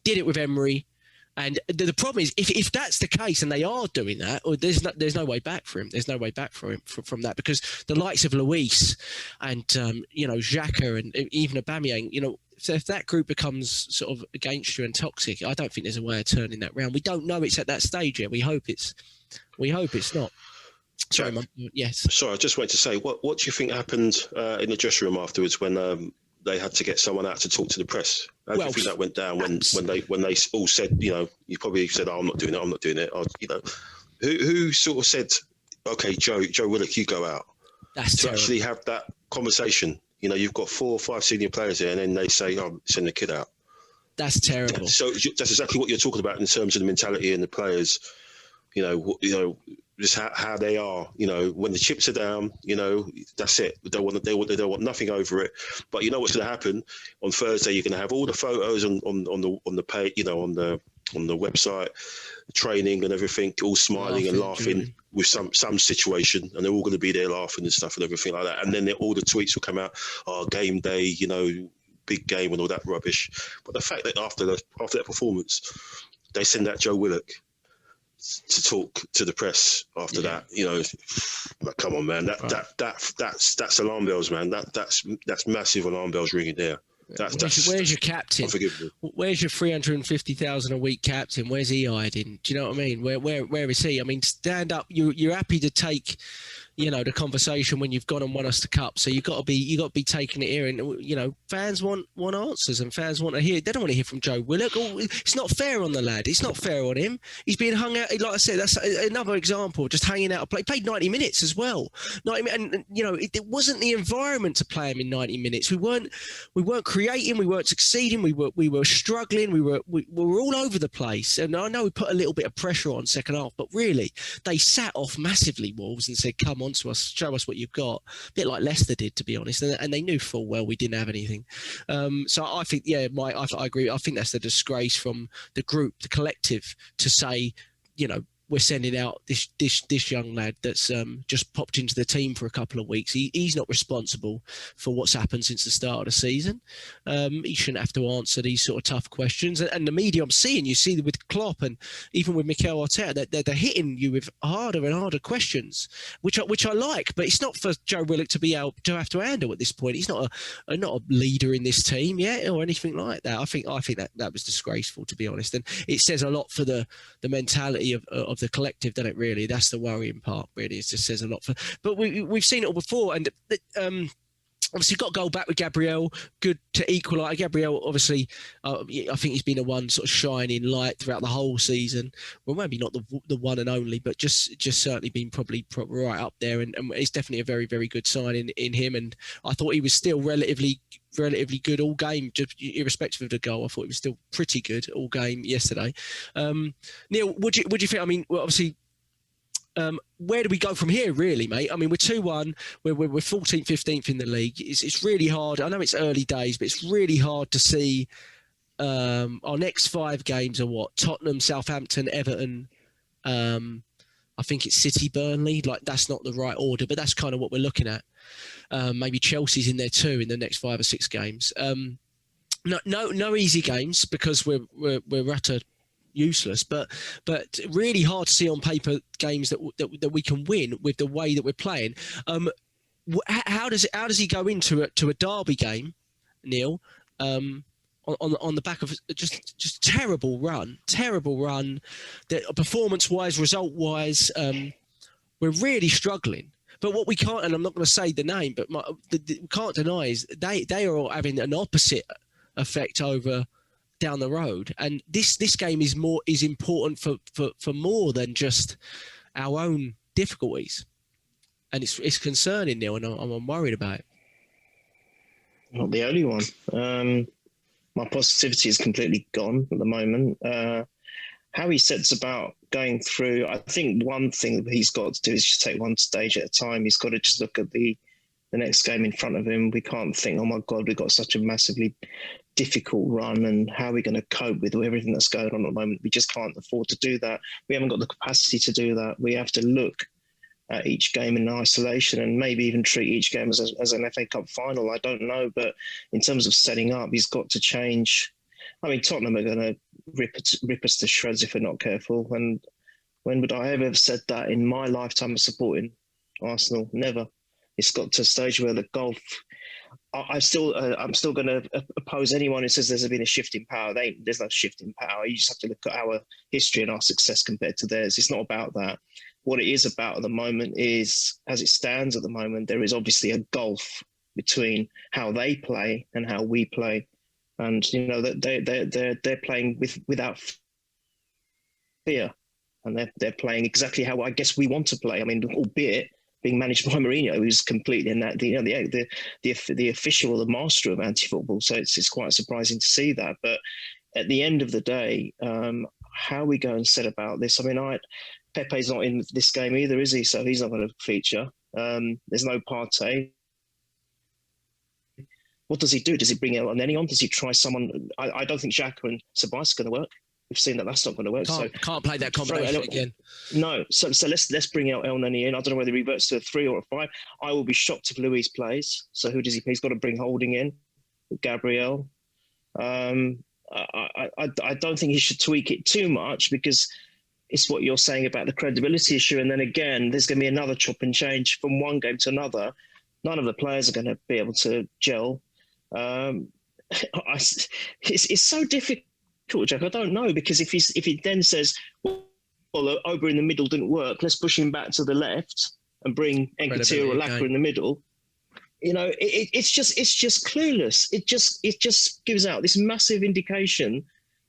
Did it with Emery. And the problem is, if that's the case and they are doing that, or there's no way back for him. There's no way back for him from that, because the likes of Luis and Xhaka and even Aubameyang, so if that group becomes sort of against you and toxic, I don't think there's a way of turning that round. We don't know it's at that stage yet. We hope it's not. Sorry, Mum. Yes. Sorry, I just wanted to say, what do you think happened in the dressing room afterwards when they had to get someone out to talk to the press? How do you think that went down when they all said, you probably said, "Oh, I'm not doing it." Who sort of said, "Okay, Joe Willock, you go out." That's to terrible. Actually have that conversation. You've got 4 or 5 senior players there, and then they say, "Oh, send the kid out." That's terrible. So that's exactly what you're talking about in terms of the mentality and the players. Just how they are. When the chips are down, that's it. They don't want nothing over it. But you know what's going to happen on Thursday? You're going to have all the photos on the page, on the website, training and everything, all smiling and laughing with some situation, and they're all going to be there laughing and stuff and everything like that. And then all the tweets will come out, game day, big game and all that rubbish. But the fact that after that performance, they send out Joe Willock to talk to the press after that, like, come on, man, that's alarm bells, man. That's massive alarm bells ringing there. Where's your captain? Unforgivable. Where's your 350,000 a week captain? Where's he hiding? Do you know what I mean? Where is he? I mean, stand up. You're happy to take, the conversation when you've gone and won us the cup. So you got to be taking it here, and fans want answers, and fans want to hear. They don't want to hear from Joe Willock. It's not fair on the lad. It's not fair on him. He's being hung out. Like I said, that's another example. Just hanging out. Played 90 minutes as well. 90, and it wasn't the environment to play him in 90 minutes. We weren't creating. We weren't succeeding. We were struggling. We were all over the place. And I know we put a little bit of pressure on second half, but really they sat off massively, Wolves, and said, "Come on to us, show us what you've got," a bit like Leicester did, to be honest, and they knew full well we didn't have anything. So I think, I agree. I think that's the disgrace from the group, the collective, to say, we're sending out this young lad that's just popped into the team for a couple of weeks. He's not responsible for what's happened since the start of the season. He shouldn't have to answer these sort of tough questions. And the media I'm seeing, you see with Klopp and even with Mikel Arteta, they're hitting you with harder and harder questions, which I like. But it's not for Joe Willock to be able to have to handle at this point. He's not a leader in this team yet or anything like that. I think that was disgraceful, to be honest. And it says a lot for the mentality of the collective, doesn't it, really? That's the worrying part, really. It just says a lot. But we've seen it all before, and obviously got a goal back with Gabriel, good to equalise. Gabriel, obviously, I think he's been a one sort of shining light throughout the whole season. Well, maybe not the one and only, but just certainly been probably right up there, and it's definitely a very, very good sign in him. And I thought he was still relatively good all game, just irrespective of the goal. I thought he was still pretty good all game yesterday. Neil, would you think? I mean, well, obviously, where do we go from here, really, mate? I mean, we're 2-1. We're 14th, 15th in the league. It's really hard. I know it's early days, but it's really hard to see. Our next 5 games are what? Tottenham, Southampton, Everton. I think it's City, Burnley. Like, that's not the right order, but that's kind of what we're looking at. Maybe Chelsea's in there too in the next 5 or 6 games. No easy games, because we're utter useless, but really hard to see on paper games that we can win with the way that we're playing. How does he go into a derby game, Neil? On the back of just terrible run, performance-wise, result-wise, we're really struggling. But what we can't, and I'm not going to say the name, but we can't deny is they are all having an opposite effect over down the road. And this game is important for more than just our own difficulties. And it's concerning, Neil, and I'm worried about it. Not the only one. My positivity is completely gone at the moment. how he sets about going through. I think one thing that he's got to do is just take one stage at a time. He's got to just look at the next game in front of him. We can't think, oh my God, we've got such a massively difficult run, and how are we going to cope with everything that's going on at the moment? We just can't afford to do that. We haven't got the capacity to do that. We have to look at each game in isolation, and maybe even treat each game as an FA Cup final. I don't know, but in terms of setting up, he's got to change. I mean, Tottenham are going to rip us to shreds if we're not careful. And when would I ever have said that in my lifetime of supporting Arsenal? Never. It's got to a stage where the golf. I'm still going to oppose anyone who says there's been a shift in power. There's no shift in power. You just have to look at our history and our success compared to theirs. It's not about that. What it is about at the moment is, as it stands at the moment, there is obviously a gulf between how they play and how we play, and you know that they're playing without fear, and they're playing exactly how I guess we want to play. I mean, albeit being managed by Mourinho, who's completely in that the official or the master of anti-football. So it's quite surprising to see that. But at the end of the day, how we go and set about this. I mean, Pepe's not in this game either, is he? So he's not going to feature. There's no Partey. What does he do? Does he bring Elneny on? Does he try someone? I don't think Xhaka and Ceballos are going to work. We've seen that that's not going to work. Can't play that combination again. No. So let's bring out Elneny in. I don't know whether he reverts to a 3 or a 5. I will be shocked if Luis plays. So who does he play? He's got to bring Holding in. Gabriel. I don't think he should tweak it too much, because it's what you're saying about the credibility issue. And then again, there's going to be another chop and change from one game to another. None of the players are going to be able to gel. It's so difficult, Jack. I don't know, because if he then says, well, Oba in the middle didn't work, let's push him back to the left and bring Nketiah or Laka in the middle. You know, it's just clueless. It just gives out this massive indication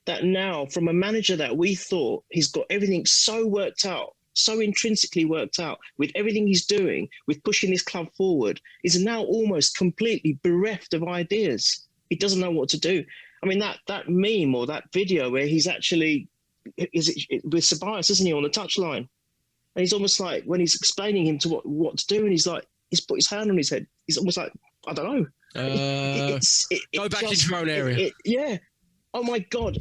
that now, from a manager that we thought he's got everything so worked out, so intrinsically worked out with everything he's doing, with pushing this club forward, is now almost completely bereft of ideas. He doesn't know what to do. I mean, that meme or that video where he's actually with Ceballos, isn't he, on the touchline? And he's almost like, when he's explaining him to what to do, and he's like, he's put his hand on his head. He's almost like, I don't know. Go back into your own area. Yeah. Oh my God.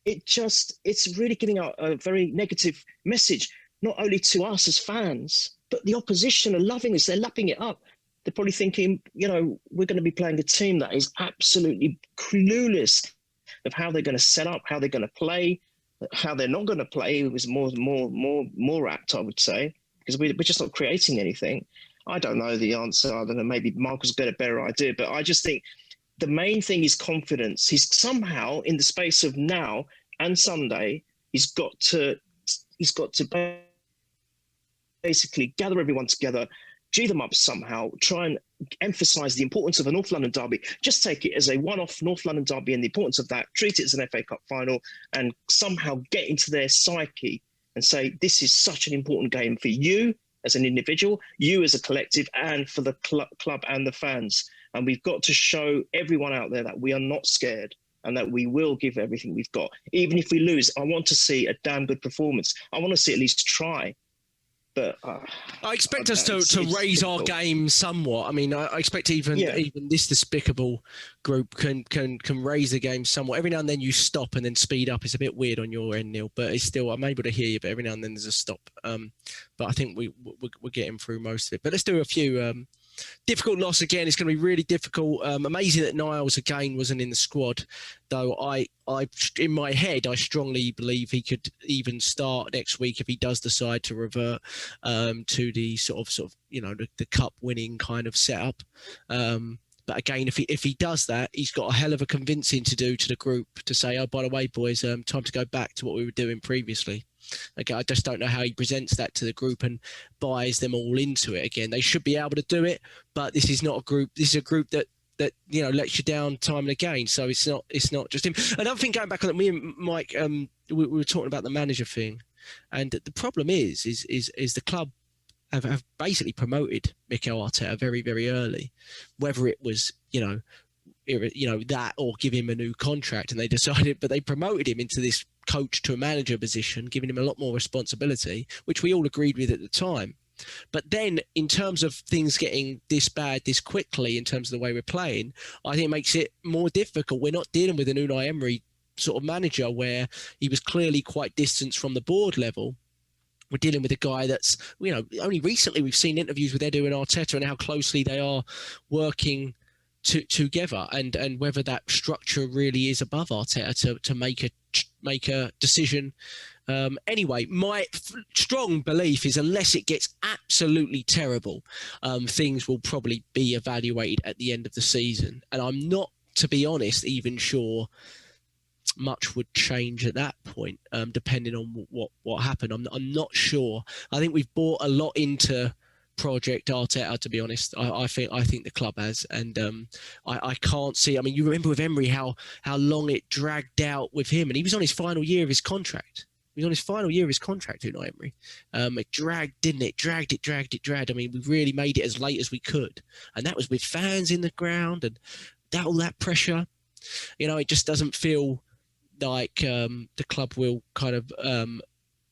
It's really giving out a very negative message, not only to us as fans, but the opposition are loving this. They're lapping it up. They're probably thinking, you know, we're going to be playing a team that is absolutely clueless of how they're going to set up, how they're going to play, how they're not going to play. It was more apt, I would say, because we're just not creating anything. I don't know the answer. I don't know. Maybe Marcus got a better idea, but I just think the main thing is confidence. He's somehow, in the space of now and Sunday, he's got to basically gather everyone together, G them up somehow, try and emphasise the importance of a North London derby. Just take it as a one-off North London derby and the importance of that, treat it as an FA Cup final, and somehow get into their psyche and say, this is such an important game for you as an individual, you as a collective, and for the club and the fans. And we've got to show everyone out there that we are not scared and that we will give everything we've got. Even if we lose, I want to see a damn good performance. I want to see at least try. But I expect us to raise our game somewhat. I mean, I expect even this despicable group can raise the game somewhat. Every now and then you stop and then speed up. It's a bit weird on your end, Neil, but it's still, I'm able to hear you, but every now and then there's a stop. But I think we're getting through most of it. But let's do a few. Difficult loss again. It's going to be really difficult. Amazing that Niles again wasn't in the squad, though. I in my head, I strongly believe he could even start next week if he does decide to revert to the sort of the cup winning kind of setup. But again, if he does that, he's got a hell of a convincing to do to the group to say, oh, by the way, boys, time to go back to what we were doing previously. Okay, I just don't know how he presents that to the group and buys them all into it again. They should be able to do it, but this is not a group. This is a group that lets you down time and again. So it's not just him. Another thing, going back on it, me and Mike, we were talking about the manager thing, and the problem is the club have basically promoted Mikel Arteta very, very early, whether it was that or give him a new contract, and they decided, but they promoted him into this coach to a manager position, giving him a lot more responsibility, which we all agreed with at the time. But then in terms of things getting this bad this quickly, in terms of the way we're playing, I think it makes it more difficult. We're not dealing with an Unai Emery sort of manager where he was clearly quite distant from the board level. We're dealing with a guy that's, only recently we've seen interviews with Edu and Arteta and how closely they are working together, and whether that structure really is above Arteta to make a decision. Anyway, my strong belief is unless it gets absolutely terrible, things will probably be evaluated at the end of the season. And I'm not, to be honest, even sure much would change at that point, depending on what happened. I'm not sure. I think we've bought a lot into Project Arteta, to be honest. I think the club has, and I can't see. I mean, you remember with Emery how long it dragged out with him, and he was on his final year of his contract. He was on his final year of his contract, Unai Emery. It dragged, didn't it? Dragged. I mean, we really made it as late as we could, and that was with fans in the ground and all that pressure. It just doesn't feel like the club will kind of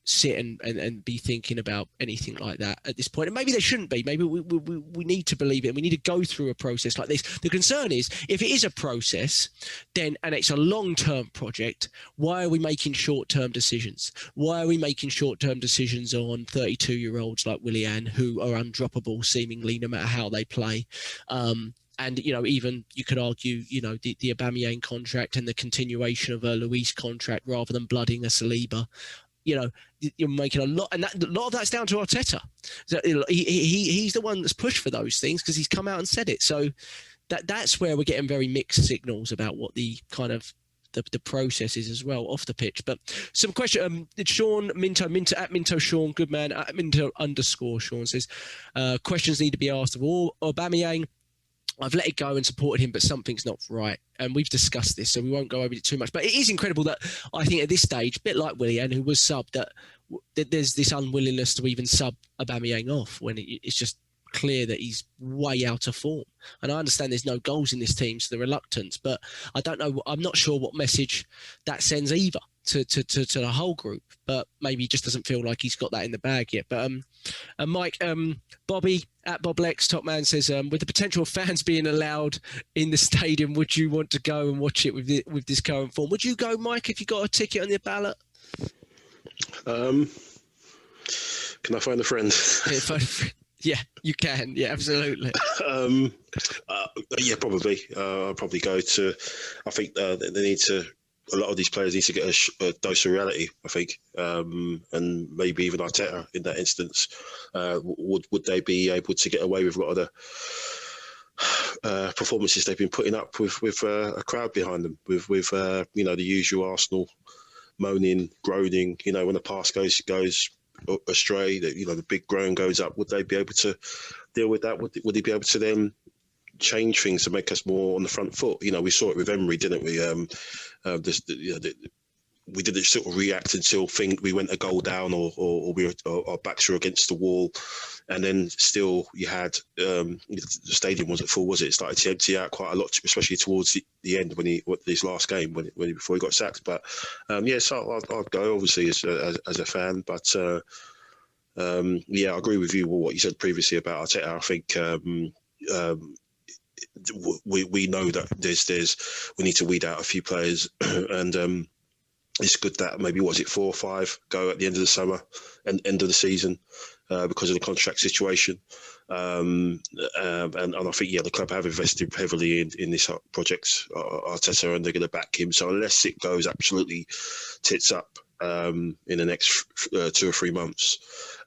sit and be thinking about anything like that at this point. And maybe they shouldn't be. Maybe we need to believe it. We need to go through a process like this. The concern is, if it is a process, then, and it's a long-term project, why are we making short-term decisions? Why are we making short-term decisions on 32-year-olds like Willian, who are undroppable seemingly no matter how they play? And, even you could argue, the Aubameyang contract and the continuation of a Luis contract rather than blooding a Saliba. You're making a lot, and a lot of that's down to Arteta. So, he's the one that's pushed for those things because he's come out and said it. So that's where we're getting very mixed signals about what the kind of the process is as well off the pitch. But some question, Sean Minto at Minto Sean, good man at Minto _ Sean says, questions need to be asked of Aubameyang. I've let it go and supported him, but something's not right. And we've discussed this, so we won't go over it too much. But it is incredible that I think at this stage, a bit like Willian, who was subbed, that there's this unwillingness to even sub Aubameyang off when it's just clear that he's way out of form. And I understand there's no goals in this team, so the reluctance. But I don't know. I'm not sure what message that sends either to the whole group. But maybe he just doesn't feel like he's got that in the bag yet. But Mike, Bobby at Boblex Top Man says, with the potential of fans being allowed in the stadium, would you want to go and watch it with this current form? Would you go, Mike, if you got a ticket on your ballot? Can I find a friend? Yeah, you can. Yeah, absolutely. Yeah, probably. I'll probably go to. I think they need to. A lot of these players need to get a dose of reality, I think, and maybe even Arteta in that instance. Would they be able to get away with a lot of the performances they've been putting up with a crowd behind them, with the usual Arsenal moaning, groaning, when the pass goes astray, the big groan goes up. Would they be able to deal with that? Would he be able to then change things to make us more on the front foot? We saw it with Emery, didn't we? We didn't sort of react until we went a goal down or our backs were against the wall, and then still you had the stadium wasn't full, was it? It started to empty out quite a lot, especially towards the end his last game before he got sacked. But so I'd go obviously as a fan, but I agree with you what you said previously about Arteta. I think we know that we need to weed out a few players and it's good that maybe 4 or 5 go at the end of the summer and end of the season because of the contract situation. And I think the club have invested heavily in this project, Arteta, and they're going to back him. So unless it goes absolutely tits up in the next 2 or 3 months,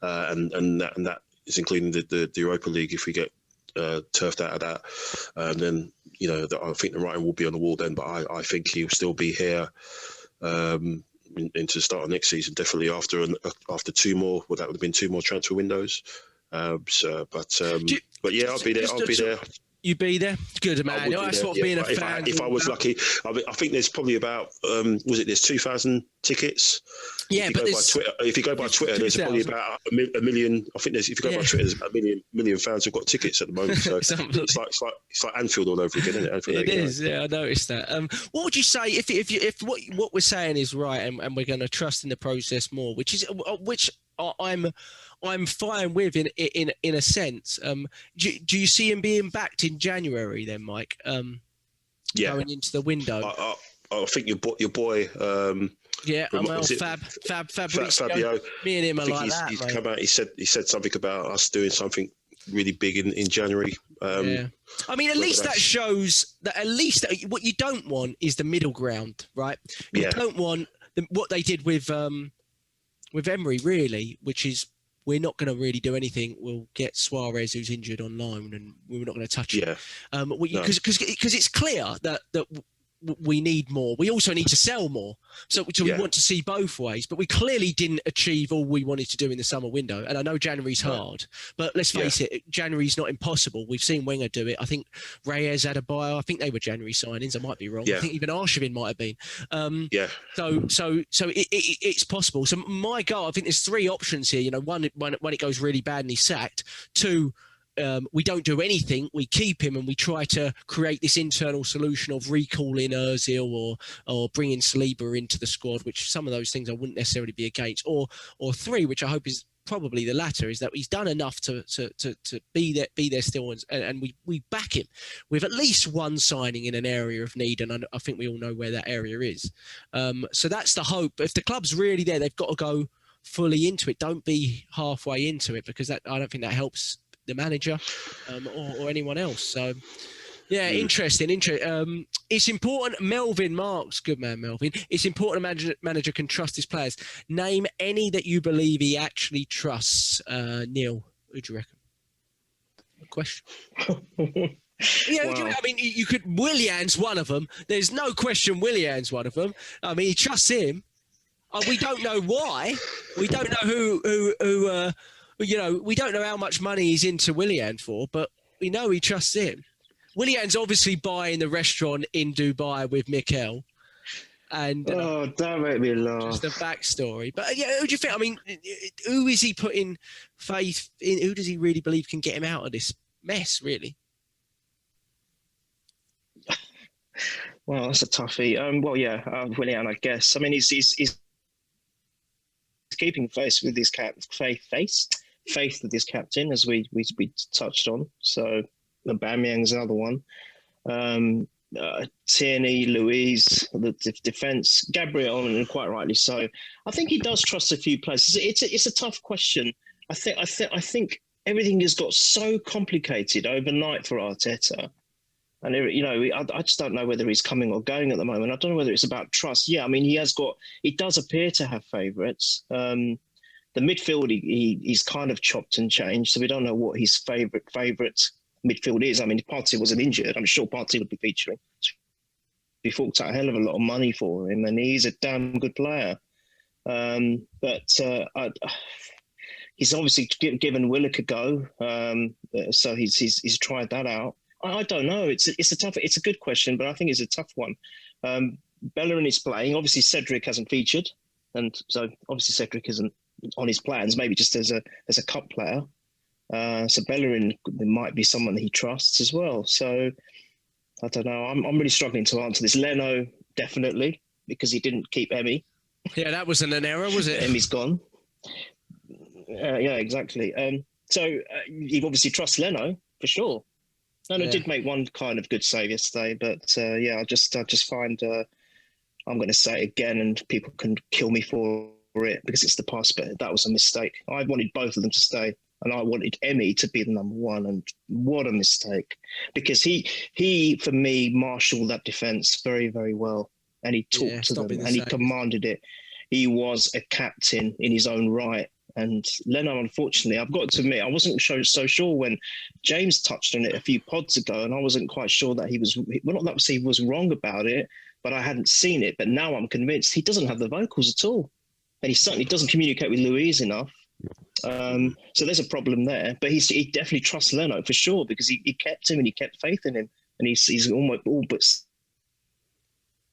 and that is including the Europa League, if we get turfed out of that, and then I think the writing will be on the wall then. But I think he'll still be here into the start of next season, definitely after 2 more. Well, that would have been 2 more transfer windows. But yeah, I'll be there. I'll be there. You be there? Good, man. That's what being a fan. If I was lucky, I think there's probably about there's 2,000 tickets. Yeah, if you go by Twitter, there's probably about a million. I think if you go by Twitter, there's about a million fans who've got tickets at the moment. So it's like Anfield all over again, isn't it? Anfield, it is. Yeah, I noticed that. What would you say if what we're saying is right, and we're going to trust in the process more, which I'm fine with in a sense. Do you see him being backed in January then, Mike? Going into the window. I think your boy. Yeah, Fabio. Me and him are like that. He's come out. He said something about us doing something really big in January. Yeah. I mean, at least that shows that what you don't want is the middle ground, right? You don't want what they did with Emery, really, which is we're not going to really do anything. We'll get Suarez, who's injured, on loan, and we're not going to touch him. Because it's clear that we need more. We also need to sell more. So we want to see both ways. But we clearly didn't achieve all we wanted to do in the summer window. And I know January's hard, but let's face it, January's not impossible. We've seen Wenger do it. I think Reyes had a buy. I think they were January signings. I might be wrong. I think even Arshavin might have been. So it's possible. So my goal, I think there's three options here. You know, one, when it goes really bad and he's sacked. Two, we don't do anything. We keep him and we try to create this internal solution of recalling Ozil or bringing Saliba into the squad, which some of those things I wouldn't necessarily be against. Or three, which I hope is probably the latter, is that he's done enough to be there still, and we back him with at least one signing in an area of need, and I think we all know where that area is. So that's the hope. If the club's really there, they've got to go fully into it. Don't be halfway into it, because I don't think that helps the manager or anyone else. So interesting. It's important. Melvin Marks, good man Melvin, it's important a manager can trust his players. Name any that you believe he actually trusts. Neil, who do you reckon? Good question. I mean, you could. Willian's one of them. There's no question Willian's one of them. I mean, he trusts him. We don't know why. We don't know who we don't know how much money he's into Willian for, but we know he trusts him. Willian's obviously buying the restaurant in Dubai with Mikel. And don't make me laugh. Just the backstory. But who do you think? I mean, who is he putting faith in? Who does he really believe can get him out of this mess, really? Well, that's a toughie. Willian, I guess. I mean, he's keeping faith with his faith with his captain, as we touched on. So Aubameyang's another one. Tierney, Luiz, the defence, Gabriel, and quite rightly so. I think he does trust a few players. It's a tough question. I think everything has got so complicated overnight for Arteta. And, I just don't know whether he's coming or going at the moment. I don't know whether it's about trust. Yeah, I mean, he does appear to have favourites. The midfield, he's kind of chopped and changed, so we don't know what his favourite midfield is. I mean, if Partey wasn't injured, I'm sure Partey would be featuring. He forked out a hell of a lot of money for him, and he's a damn good player. But he's obviously given Willock a go, so he's tried that out. I don't know. It's a good question, but I think it's a tough one. Bellerin is playing. Obviously, Cedric hasn't featured, and so obviously Cedric isn't on his plans. Maybe just as a cup player. So Bellerin might be someone that he trusts as well. So I don't know. I'm really struggling to answer this. Leno, definitely, because he didn't keep Emi. Yeah, that wasn't an error, was it? Emi's gone. Yeah, exactly. So you obviously trust Leno for sure. Leno did make one kind of good save yesterday, but I just find I'm going to say it again, and people can kill me for it because it's the past, but that was a mistake. I wanted both of them to stay, and I wanted Emi to be the number one, and what a mistake, because he for me marshaled that defence very, very well, and he talked to them and he commanded it. He was a captain in his own right. And Leno, unfortunately, I've got to admit, I wasn't so sure when James touched on it a few pods ago, and I wasn't quite sure that he was wrong about it, but I hadn't seen it. But now I'm convinced he doesn't have the vocals at all, and he certainly doesn't communicate with Luiz enough. So there's a problem there. But he definitely trusts Leno for sure, because he kept him and he kept faith in him, and he's almost all but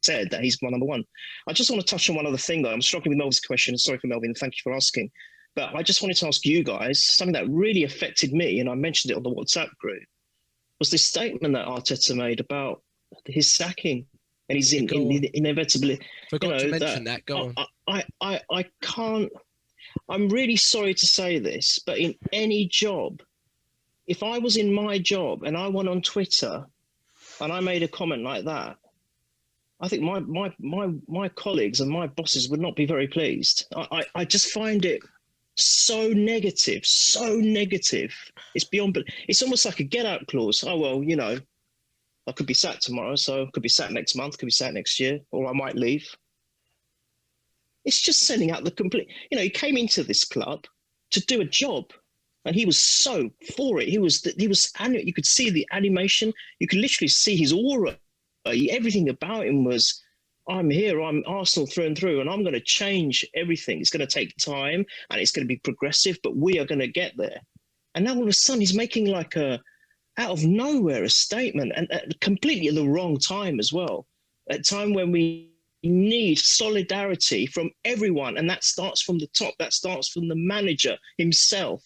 said that he's my number one. I just want to touch on one other thing, though. I'm struggling with Melvin's question. Sorry for Melvin. Thank you for asking. But I just wanted to ask you guys something that really affected me, and I mentioned it on the WhatsApp group, was this statement that Arteta made about his sacking and his inevitably. Forgot to mention that. Go on. I can't. I'm really sorry to say this, but in any job, if I was in my job and I went on Twitter and I made a comment like that, I think my colleagues and my bosses would not be very pleased. I just find it so negative. It's beyond. It's almost like a get-out clause. Oh well, you know, I could be sacked tomorrow, so I could be sacked next month, could be sacked next year, or I might leave. It's just sending out the complete. You know, he came into this club to do a job, and he was so for it. He was. You could see the animation. You could literally see his aura. Everything about him was, I'm here, I'm Arsenal through and through, and I'm going to change everything. It's going to take time and it's going to be progressive, but we are going to get there. And now all of a sudden he's making like out of nowhere, a statement, and completely at the wrong time as well. At a time when we need solidarity from everyone, and that starts from the top, that starts from the manager himself.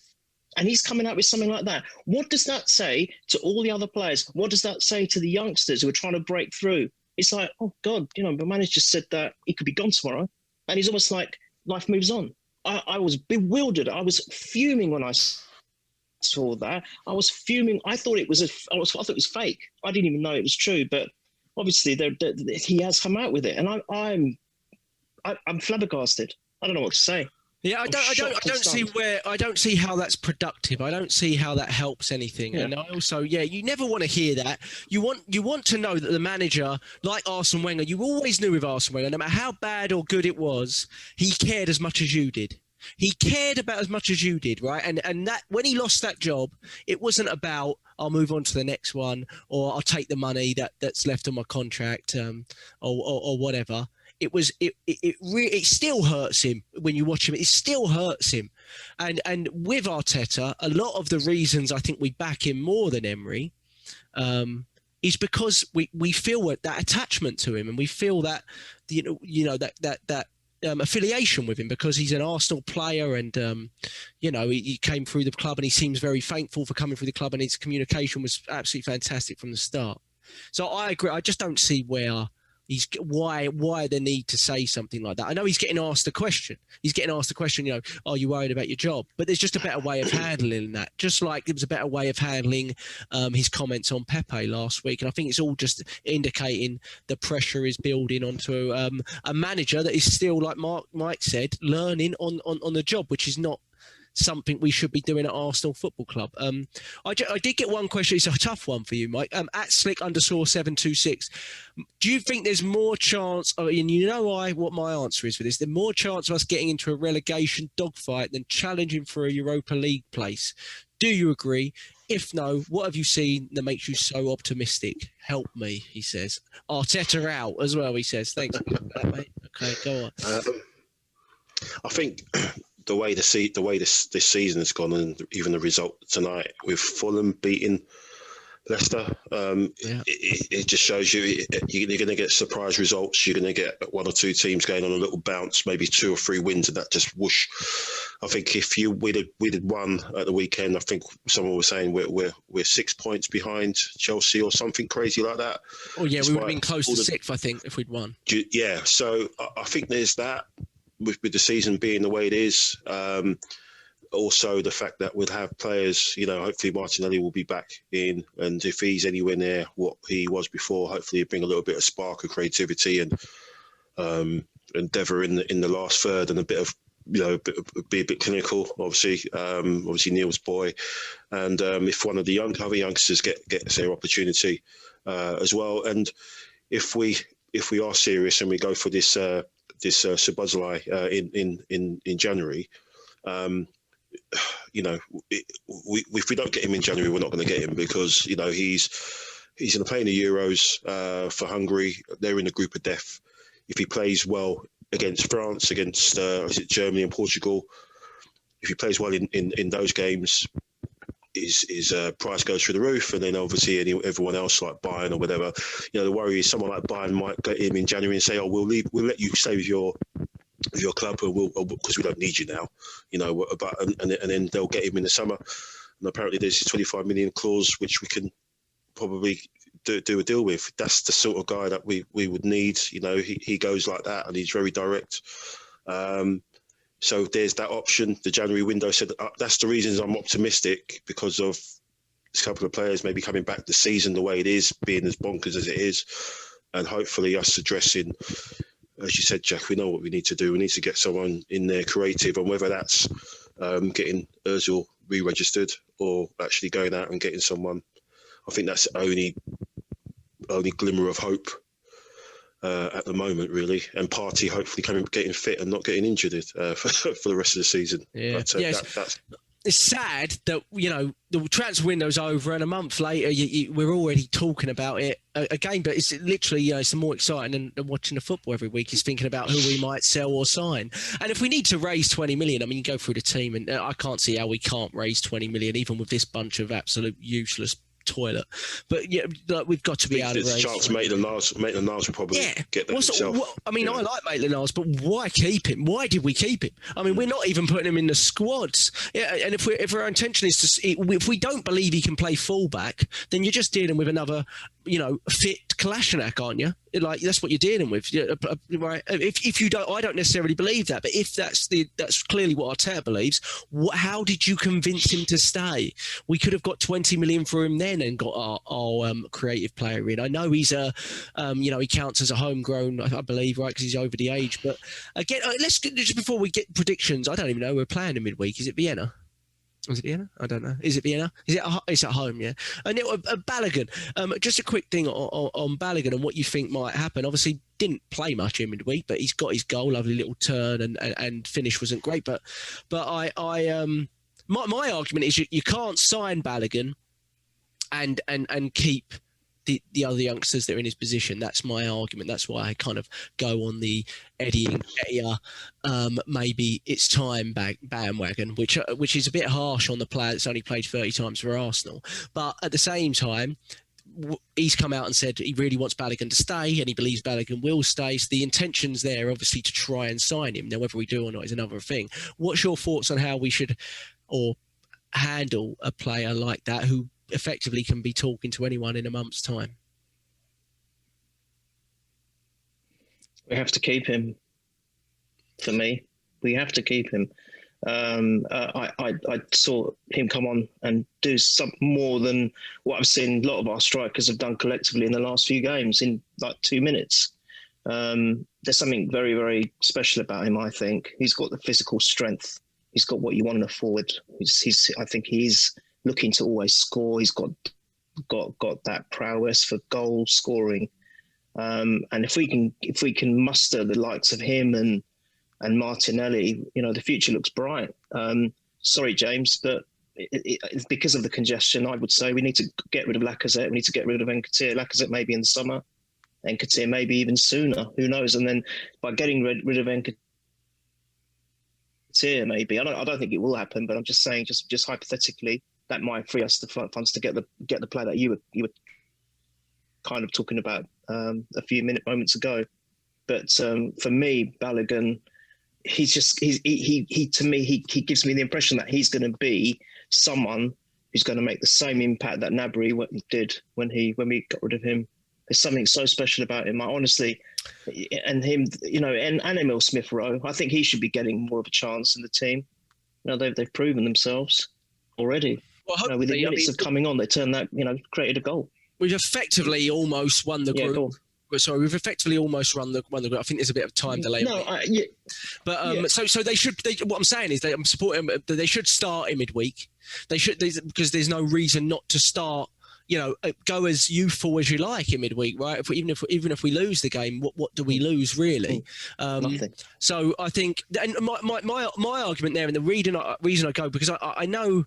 And he's coming out with something like that. What does that say to all the other players? What does that say to the youngsters who are trying to break through? It's like, oh God, you know, the manager said that he could be gone tomorrow. And he's almost like, life moves on. I was bewildered. I was fuming when I saw that. I was fuming. I thought it was I thought it was fake. I didn't even know it was true. But obviously he has come out with it. And I'm flabbergasted. I don't know what to say. Yeah, I don't see how that's productive. I don't see how that helps anything. Yeah. And I also, you never want to hear that. You want to know that the manager, like Arsene Wenger, you always knew with Arsene Wenger, no matter how bad or good it was, he cared as much as you did. He cared about as much as you did, right? And that when he lost that job, it wasn't about I'll move on to the next one or I'll take the money that's left on my contract or whatever. It still hurts him when you watch him. It still hurts him. And with Arteta, a lot of the reasons I think we back him more than Emery is because we feel that attachment to him, and we feel that that affiliation with him because he's an Arsenal player, and he came through the club and he seems very thankful for coming through the club, and his communication was absolutely fantastic from the start. So I agree. I just don't see why the need to say something like that. I know he's getting asked the question. Are you worried about your job? But there's just a better way of handling that. Just like there was a better way of handling his comments on Pepe last week. And I think it's all just indicating the pressure is building onto a manager that is still, like Mike said, learning on the job, which is not something we should be doing at Arsenal Football Club. I did get one question. It's a tough one for you, Mike. At @slick_726. Do you think there's more chance, and you know what my answer is for this, there's more chance of us getting into a relegation dogfight than challenging for a Europa League place? Do you agree? If no, what have you seen that makes you so optimistic? Help me, he says. Arteta out as well, he says. Thanks for that, mate. Okay, go on. I think the way this season has gone, and even the result tonight with Fulham beating Leicester, it just shows you're going to get surprise results. You're going to get one or two teams going on a little bounce, maybe 2 or 3 wins, and that just whoosh. I think if we'd had won at the weekend, I think someone was saying we're 6 points behind Chelsea or something crazy like that. Oh yeah, we would have been close to 6th, I think, if we'd won. Yeah, so I think there's that. With the season being the way it is, also the fact that we'll have players, hopefully Martinelli will be back in, and if he's anywhere near what he was before, hopefully he'll bring a little bit of spark of creativity and endeavour in the last third, and a bit of be a bit clinical. Obviously Neil's boy, and if one of the other youngsters gets their opportunity as well, and if we are serious and we go for this Szoboszlai in January, if we don't get him in January, we're not going to get him because he's going to play in the Euros for Hungary. They're in the group of death. If he plays well against France, against Germany and Portugal, if he plays well in those games, his price goes through the roof, and then obviously everyone else like Bayern or whatever, the worry is someone like Bayern might get him in January and say, "Oh, we'll let you stay with your club, because we don't need you now," But and then they'll get him in the summer, and apparently there's a 25 million clause which we can probably do a deal with. That's the sort of guy that we would need. He goes like that, and he's very direct. So there's that option. The January window said that's the reasons I'm optimistic, because of this couple of players maybe coming back the season the way it is, being as bonkers as it is, and hopefully us addressing, as you said, Jack, we know what we need to do. We need to get someone in there creative, and whether that's getting Ozil re-registered or actually going out and getting someone, I think that's the only glimmer of hope at the moment, really. And Partey hopefully getting fit and not getting injured for the rest of the season. Yeah. But, that's... It's sad that, the transfer window's over and a month later we're already talking about it again, but it's literally, it's more exciting than watching the football every week is thinking about who we might sell or sign. And if we need to raise 20 million, I mean, you go through the team and I can't see how we can't raise 20 million, even with this bunch of absolute useless toilet. But we've got to be able to raise. There's a chance Maitland-Niles will probably get that himself. I mean, I like Maitland-Niles, but why keep him? Why did we keep him? I mean, we're not even putting him in the squads. Yeah, and if our intention is if we don't believe he can play fullback, then you're just dealing with another, fit Kolasinac, aren't you? Like, that's what you're dealing with, right? If you don't, I don't necessarily believe that, but if that's clearly what Arteta believes. How did you convince him to stay? We could have got 20 million for him then and got our creative player in. I know he's he counts as a homegrown, I believe, right? Because he's over the age. But again, let's just before we get predictions. I don't even know. We're playing in midweek. Is it Vienna? Was it Vienna? I don't know. Is it Vienna? It's at home, yeah. And Balogun. Just a quick thing on Balogun and what you think might happen. Obviously, didn't play much in midweek, but he's got his goal, lovely little turn, and finish wasn't great. But my argument is you can't sign Balogun and keep the other youngsters that are in his position. That's my argument. That's why I kind of go on the Eddie Nketiah, maybe it's time bandwagon, which is a bit harsh on the player that's only played 30 times for Arsenal. But at the same time, he's come out and said he really wants Balogun to stay, and he believes Balogun will stay. So the intention's there, obviously, to try and sign him. Now, whether we do or not is another thing. What's your thoughts on how we should handle a player like that who effectively can be talking to anyone in a month's time? We have to keep him. For me, we have to keep him. I saw him come on and do some more than what I've seen a lot of our strikers have done collectively in the last few games in like 2 minutes. There's something very, very special about him. I think he's got the physical strength. He's got what you want in a forward. I think he's looking to always score. He's got that prowess for goal scoring. And if we can muster the likes of him and Martinelli, the future looks bright. Sorry, James, but it's because of the congestion. I would say we need to get rid of Lacazette. We need to get rid of Nketiah. Lacazette maybe in the summer, Nketiah maybe even sooner. Who knows? And then by getting rid of Nketiah, maybe I don't think it will happen, but I'm just saying, just hypothetically, that might free us the funds to get the player that you were kind of talking about a few moments ago. But for me, Balogun, he to me gives me the impression that he's going to be someone who's going to make the same impact that Gnabry did when we got rid of him. There's something so special about him. I honestly, and him, and Emil Smith-Rowe, I think he should be getting more of a chance in the team. They've proven themselves already. Well, with the minutes of coming on, they turned that, created a goal. We've effectively almost won the group. Sorry, we've effectively almost won the group. I think there's a bit of time delay. So they should. What I'm saying is I'm supporting. They should start in midweek. They should, because there's no reason not to start. Go as youthful as you like in midweek, right? Even if we lose the game, what do we lose really? Nothing. So I think, and my argument there, and the reason I go, because I know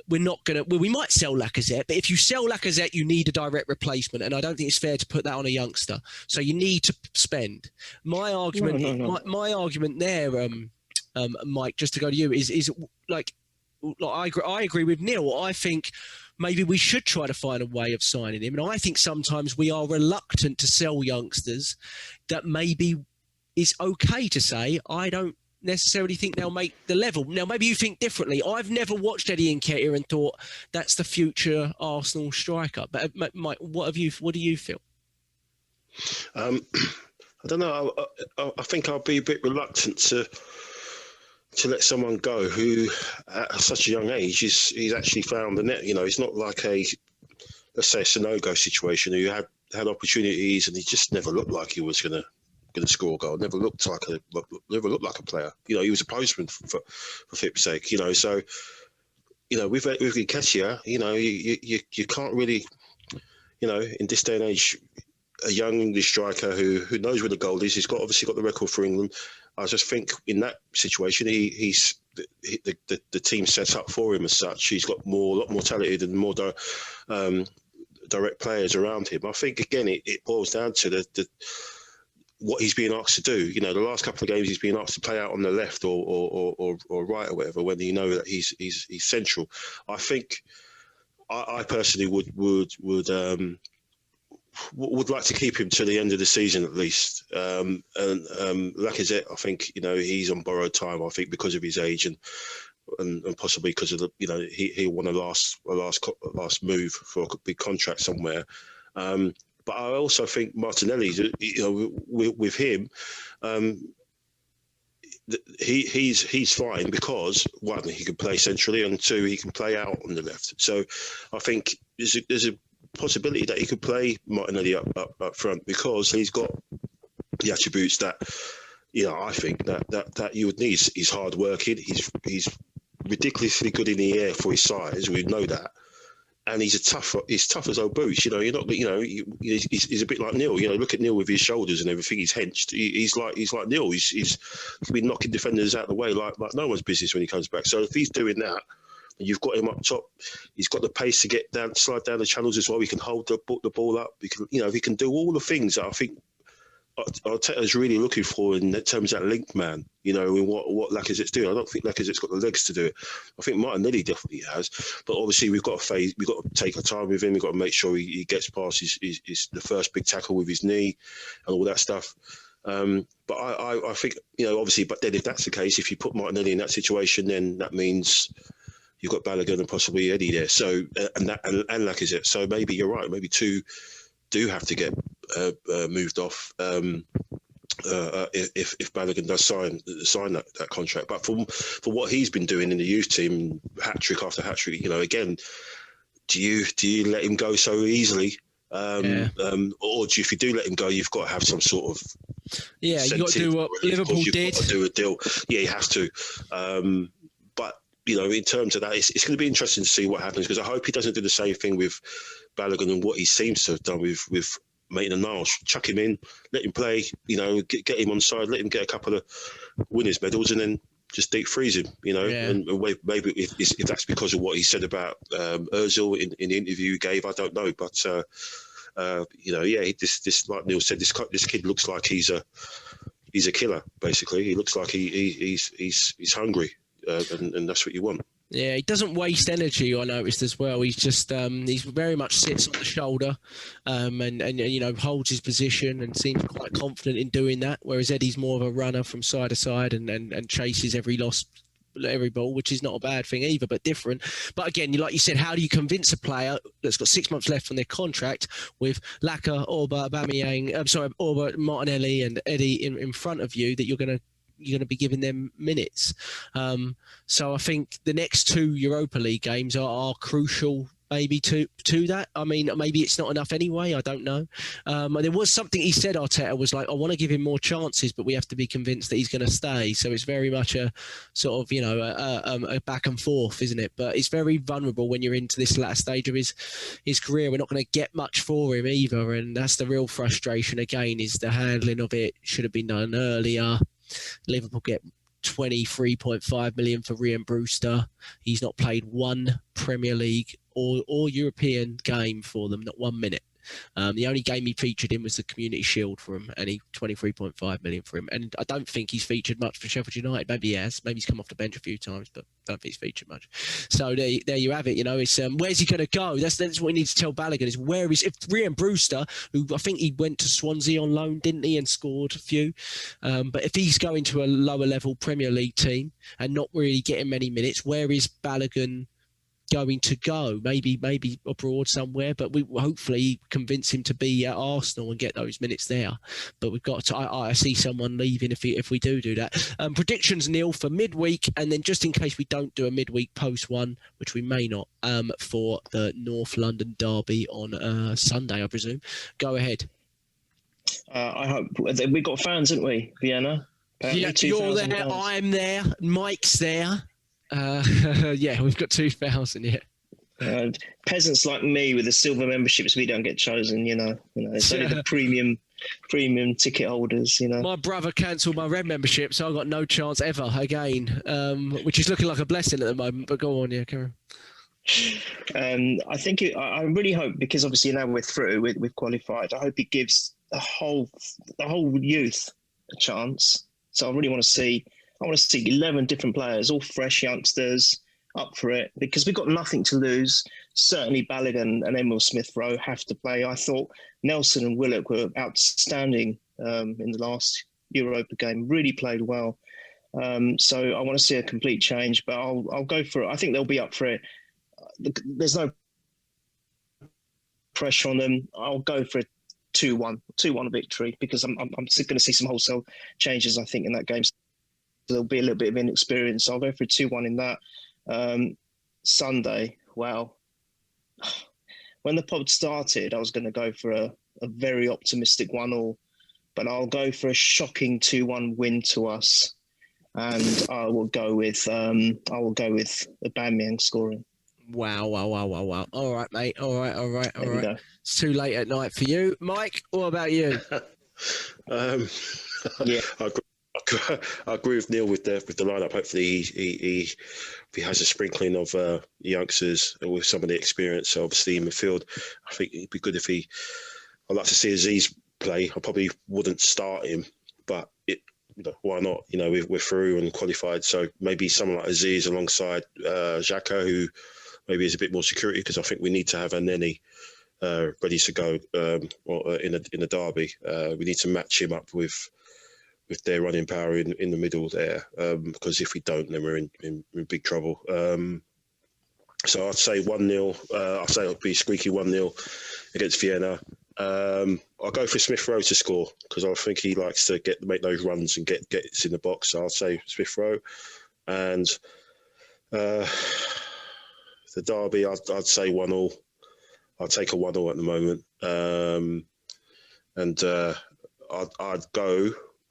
we're not going to. Well, we might sell Lacazette, but if you sell Lacazette, you need a direct replacement, and I don't think it's fair to put that on a youngster. So you need to spend. My argument, my argument there, Mike, just to go to you, is like, I agree with Neil. I think maybe we should try to find a way of signing him. And I think sometimes we are reluctant to sell youngsters that maybe is okay to say, I don't necessarily think they'll make the level. Now, maybe you think differently. I've never watched Eddie Nketiah and thought that's the future Arsenal striker. But Mike, what do you feel? I don't know. I think I'll be a bit reluctant to let someone go who, at such a young age, he's actually found the net. You know, it's not like let's say a Sonogo situation who had opportunities and he just never looked like he was going to score a goal. Never looked like a player. You know, he was a postman for flip's sake. You know, so you know with Nketiah, you know, you can't really, you know, in this day and age, a young English striker who knows where the goal is. He's obviously got the record for England. I just think in that situation, he's the team set up for him as such. He's got a lot more talented and more direct players around him. I think again it boils down to what he's being asked to do. You know, the last couple of games he's been asked to play out on the left or right or whatever, when you know that he's central. I think I personally would like to keep him to the end of the season at least. And Lacazette, I think, you know, he's on borrowed time. I think because of his age and possibly because of the, you know, he won a last move for a big contract somewhere. But I also think Martinelli, you know, with him, he's fine because one, he can play centrally, and two, he can play out on the left. So I think there's a possibility that he could play Martinelli up front because he's got the attributes that, you know, I think that you would need. He's hard working. He's ridiculously good in the air for his size. We know that. And he's tough as old boots. You know, he's a bit like Neil. You know, look at Neil with his shoulders and everything. He's henched. He's like Neil. He's been knocking defenders out of the way like no one's business when he comes back. So if he's doing that, and you've got him up top, he's got the pace to get down, slide down the channels as well. He can hold the ball up. He can do all the things that I think Arteta's really looking for in terms of that link man. You know, in what Lacazette's doing. I don't think Lacazette's got the legs to do it. I think Martinelli definitely has, but obviously we've got to take our time with him. We've got to make sure he gets past his the first big tackle with his knee and all that stuff. But I think, you know, obviously, but then if that's the case, if you put Martinelli in that situation, then that means you've got Balogun and possibly Eddie there. So and Lacazette. So maybe you're right. Maybe two do have to get moved off if Balogun does sign that contract. But for what he's been doing in the youth team, hat trick after hat trick, you know, again, do you let him go so easily? Or if you do let him go, you've got to have some sort of you got to do what Liverpool did. Got to do a deal. Yeah, you have to. But you know, in terms of that, it's going to be interesting to see what happens, because I hope he doesn't do the same thing with Balogun and what he seems to have done with Maitland-Niles. Chuck him in, let him play, you know, get him on side, let him get a couple of winners' medals, and then just deep freeze him, you know. Yeah. And maybe if that's because of what he said about Ozil in the interview he gave, I don't know. But you know, yeah, this like Neil said, this kid looks like he's a killer. Basically, he looks like he's hungry. And that's what you want. Yeah, he doesn't waste energy, I noticed as well. He's just he's very much sits on the shoulder, and you know, holds his position and seems quite confident in doing that. Whereas Eddie's more of a runner from side to side and chases every ball, which is not a bad thing either, but different. But again, like you said, how do you convince a player that's got 6 months left on their contract with Laka, Orba, Martinelli and Eddie in front of you, that you're going to be giving them minutes. So I think the next 2 Europa League games are crucial maybe to that. I mean, maybe it's not enough anyway. I don't know. There was something he said, Arteta was like, I want to give him more chances, but we have to be convinced that he's going to stay. So it's very much a sort of, you know, a back and forth, isn't it? But it's very vulnerable when you're into this latter stage of his career. We're not going to get much for him either. And that's the real frustration again, is the handling of it should have been done earlier. Liverpool get 23.5 million for Ryan Brewster. He's not played one Premier League or European game for them, not 1 minute. The only game he featured in was the Community Shield for him, and he 23.5 million for him. And I don't think he's featured much for Sheffield United. Maybe he has. Maybe he's come off the bench a few times, but I don't think he's featured much. So there you have it. You know, it's where's he going to go? That's what we need to tell Balogun is where is if Ryan Brewster, who I think he went to Swansea on loan, didn't he, and scored a few. But if he's going to a lower level Premier League team and not really getting many minutes, where is Balogun going to go? Maybe abroad somewhere, but we hopefully convince him to be at Arsenal and get those minutes there. But we've got to. I see someone leaving if we do that. Predictions, Neil, for midweek, and then just in case we don't do a midweek post one, which we may not, for the North London derby on Sunday, I presume. Go ahead. I hope we've got fans, haven't we, Vienna? Yeah, you're there. Fans. I'm there. Mike's there. Yeah, we've got 2,000. Yeah. Peasants like me with the silver memberships, we don't get chosen. You know, it's only the premium ticket holders. You know, my brother cancelled my red membership, so I got no chance ever again, which is looking like a blessing at the moment. But go on, yeah, Karen. I think I really hope, because obviously now we're through, we've qualified. I hope it gives the whole youth a chance. So I really want to see. I want to see 11 different players, all fresh youngsters, up for it, because we've got nothing to lose. Certainly Balogun and Emil Smith-Rowe have to play. I thought Nelson and Willock were outstanding in the last Europa game, really played well. So I want to see a complete change, but I'll go for it. I think they'll be up for it. There's no pressure on them. I'll go for a 2-1 victory, because I'm going to see some wholesale changes, I think, in that game. So there'll be a little bit of inexperience. I'll go for a 2-1 in that. Sunday, well, when the pod started, I was going to go for a very optimistic 1-1, but I'll go for a shocking 2-1 win to us, and I will go with Aubameyang scoring. Wow. All right, mate. All right. It's too late at night for you. Mike, what about you? Yeah. I agree with Neil with the lineup. Hopefully he has a sprinkling of youngsters with some of the experience, obviously, in midfield. I think it'd be good if I'd like to see Aziz play. I probably wouldn't start him, but why not? We're through and qualified, so maybe someone like Aziz alongside Xhaka, who maybe is a bit more security, because I think we need to have a Nenny ready to go in a derby. We need to match him up with their running power in the middle there, because if we don't, then we're in big trouble. So I'd say 1-0. I'll say it'll be squeaky 1-0 against Vienna. I'll go for Smith-Rowe to score, because I think he likes to make those runs and get in the box. So I'll say Smith-Rowe. And the derby, I'd say 1-1. I'll take a 1-1 at the moment.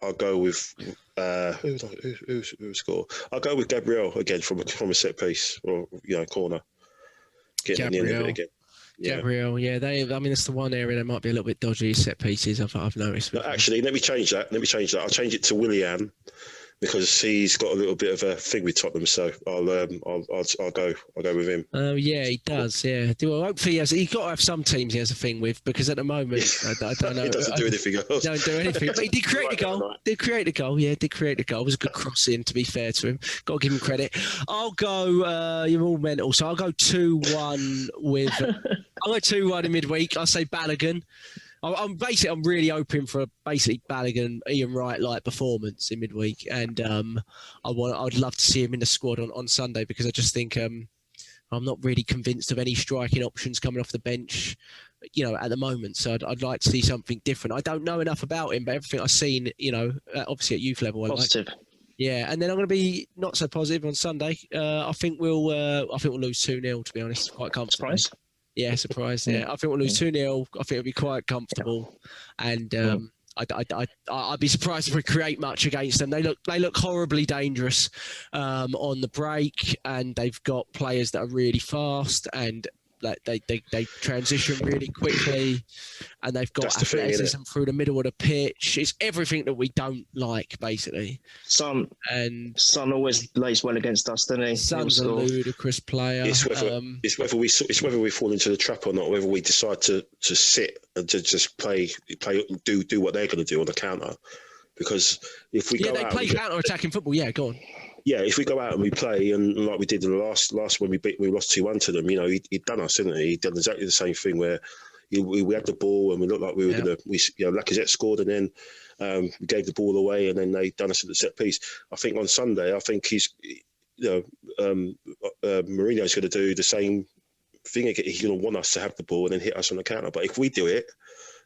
I'll go with who score? I'll go with Gabriel again from a set piece, or corner. Getting in the end of it again. Yeah. Gabriel, yeah, that's the one area that might be a little bit dodgy, set pieces. I've noticed. No, actually, let me change that. I'll change it to Willian, because he's got a little bit of a thing with Tottenham, so I'll go with him. Oh yeah, he does. Yeah, well, hopefully he's got to have some teams he has a thing with, because at the moment I don't know. He doesn't do anything else. Don't do anything, but he did create the goal. Did create the goal. It was a good crossing, to be fair to him. Got to give him credit. I'll go. You're all mental, so I'll go 2-1 with. I'll go 2-1 in midweek. I'll say Balogun. I'm really hoping for a Balogun, Ian Wright-like performance in midweek, and I'd love to see him in the squad on Sunday, because I just think I'm not really convinced of any striking options coming off the bench, at the moment. So I'd like to see something different. I don't know enough about him, but everything I've seen, obviously at youth level, positive. Yeah, and then I'm going to be not so positive on Sunday. I think we'll lose 2-0. To be honest, quite comfortable. Surprise. Yeah, surprise. Yeah, I think we'll lose 2-0. I think it'll be quite comfortable, and I'd be surprised if we create much against them. They look horribly dangerous on the break, and they've got players that are really fast, and Like they transition really quickly, and they've got athleticism through the middle of the pitch. It's everything that we don't like, basically. Son always lays well against us, doesn't he? Son's a ludicrous player. It's whether we fall into the trap or not. Whether we decide to sit and to just play, do what they're going to do on the counter. Because if we go they play counter-attacking football. Yeah, go on. Yeah, if we go out and we play, and like we did in the last when we lost 2-1 to them, he'd done us, didn't he? He'd done exactly the same thing where we had the ball and we looked like we were going to. Lacazette scored and then we gave the ball away, and then they done us at the set piece. I think on Sunday, he's, Mourinho's going to do the same thing again. He's going to want us to have the ball and then hit us on the counter. But if we do it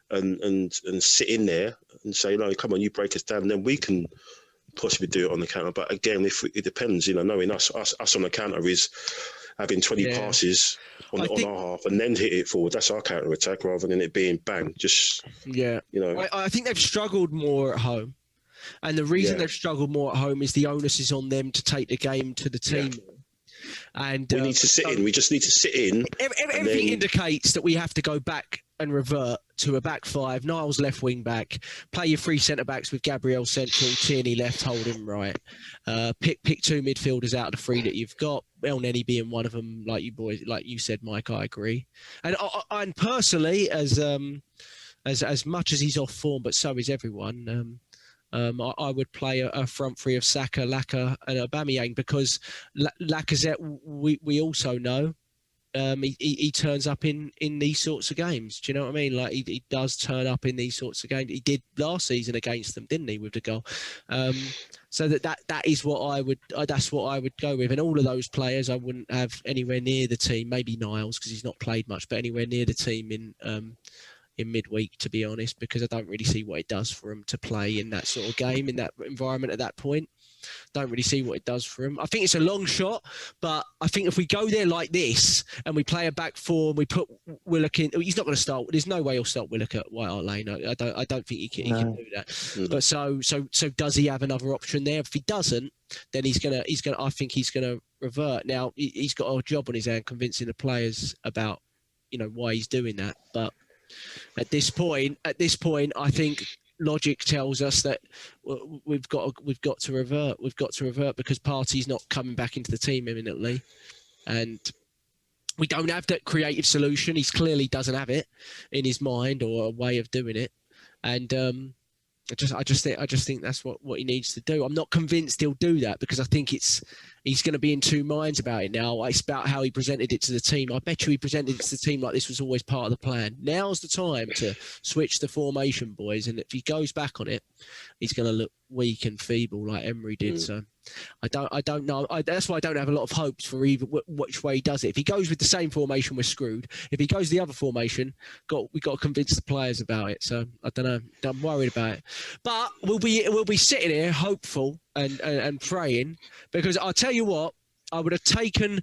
and sit in there and say, no, come on, you break us down, and then we can possibly do it on the counter. But again, it depends, knowing us on the counter is having 20 passes on our half and then hit it forward. That's our counter attack rather than it being bang. I think they've struggled more at home, and the reason they've struggled more at home is the onus is on them to take the game to the team. And we need to sit in. We just need to sit in. Everything indicates that we have to go back and revert to a back five. Niles left wing back. Play your three centre backs with Gabriel central, Tierney left, Holding right. Pick two midfielders out of the three that you've got. El Neni being one of them, like you said, Mike. I agree. And personally, as much as he's off form, but so is everyone. I would play a front three of Saka, Laka, and Aubameyang, because Lacazette, we also know he turns up in these sorts of games. Do you know what I mean? Like he does turn up in these sorts of games. He did last season against them, didn't he, with the goal? So that is what I would. That's what I would go with. And all of those players, I wouldn't have anywhere near the team. Maybe Niles, because he's not played much, but anywhere near the team in midweek, to be honest, because I don't really see what it does for him to play in that sort of game, in that environment at that point. Don't really see what it does for him. I think it's a long shot, but I think if we go there like this and we play a back four and we put Willock in, he's not going to start. There's no way he'll start Willock at White Hart Lane. I don't think he can do that. Mm. But so does he have another option there? If he doesn't, then I think he's gonna revert. Now he's got a job on his hand convincing the players about why he's doing that, but at this point, I think logic tells us that we've got to revert. We've got to revert because Partey's not coming back into the team imminently, and we don't have that creative solution. He clearly doesn't have it in his mind or a way of doing it, and I just think that's what he needs to do. I'm not convinced he'll do that because I think he's going to be in two minds about it now. It's about how he presented it to the team. I bet you he presented it to the team like this was always part of the plan. Now's the time to switch the formation, boys. And if he goes back on it, he's going to look weak and feeble like Emery did. So I don't know. That's why I don't have a lot of hopes for either which way he does it. If he goes with the same formation, we're screwed. If he goes the other formation, we've got to convince the players about it. So I don't know. I'm worried about it. But we'll be sitting here hopeful and praying, because I'll tell you what, I would have taken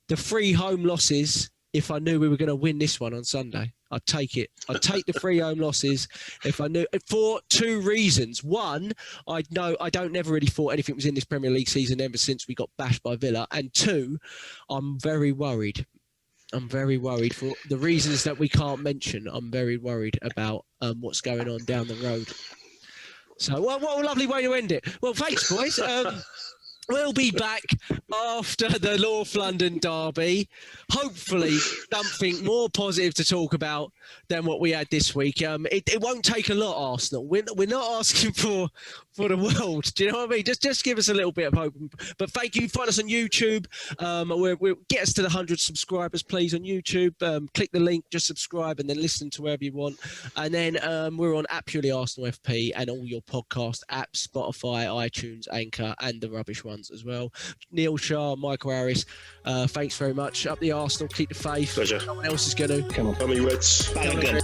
the 3 home losses if I knew we were going to win this one on Sunday. I'd take it. I'd take the 3 home losses if I knew, for 2 reasons. One, I never really thought anything was in this Premier League season ever since we got bashed by Villa. And 2, I'm very worried. I'm very worried for the reasons that we can't mention. I'm very worried about what's going on down the road. So, what a lovely way to end it. Well, thanks, boys. We'll be back after the North London derby. Hopefully, something more positive to talk about than what we had this week. It won't take a lot, Arsenal. We're not asking for the world. Do you know what I mean? Just give us a little bit of hope. But thank you. Find us on YouTube. We'll get us to the 100 subscribers, please, on YouTube. Click the link, just subscribe, and then listen to wherever you want. And then we're on Purely Arsenal FP and all your podcast apps, Spotify, iTunes, Anchor, and the rubbish ones as well. Neil Shah, Michael Harris, thanks very much. Up the Arsenal, keep the faith. Pleasure. Someone else is going to. Come on. How many Reds? Balogun.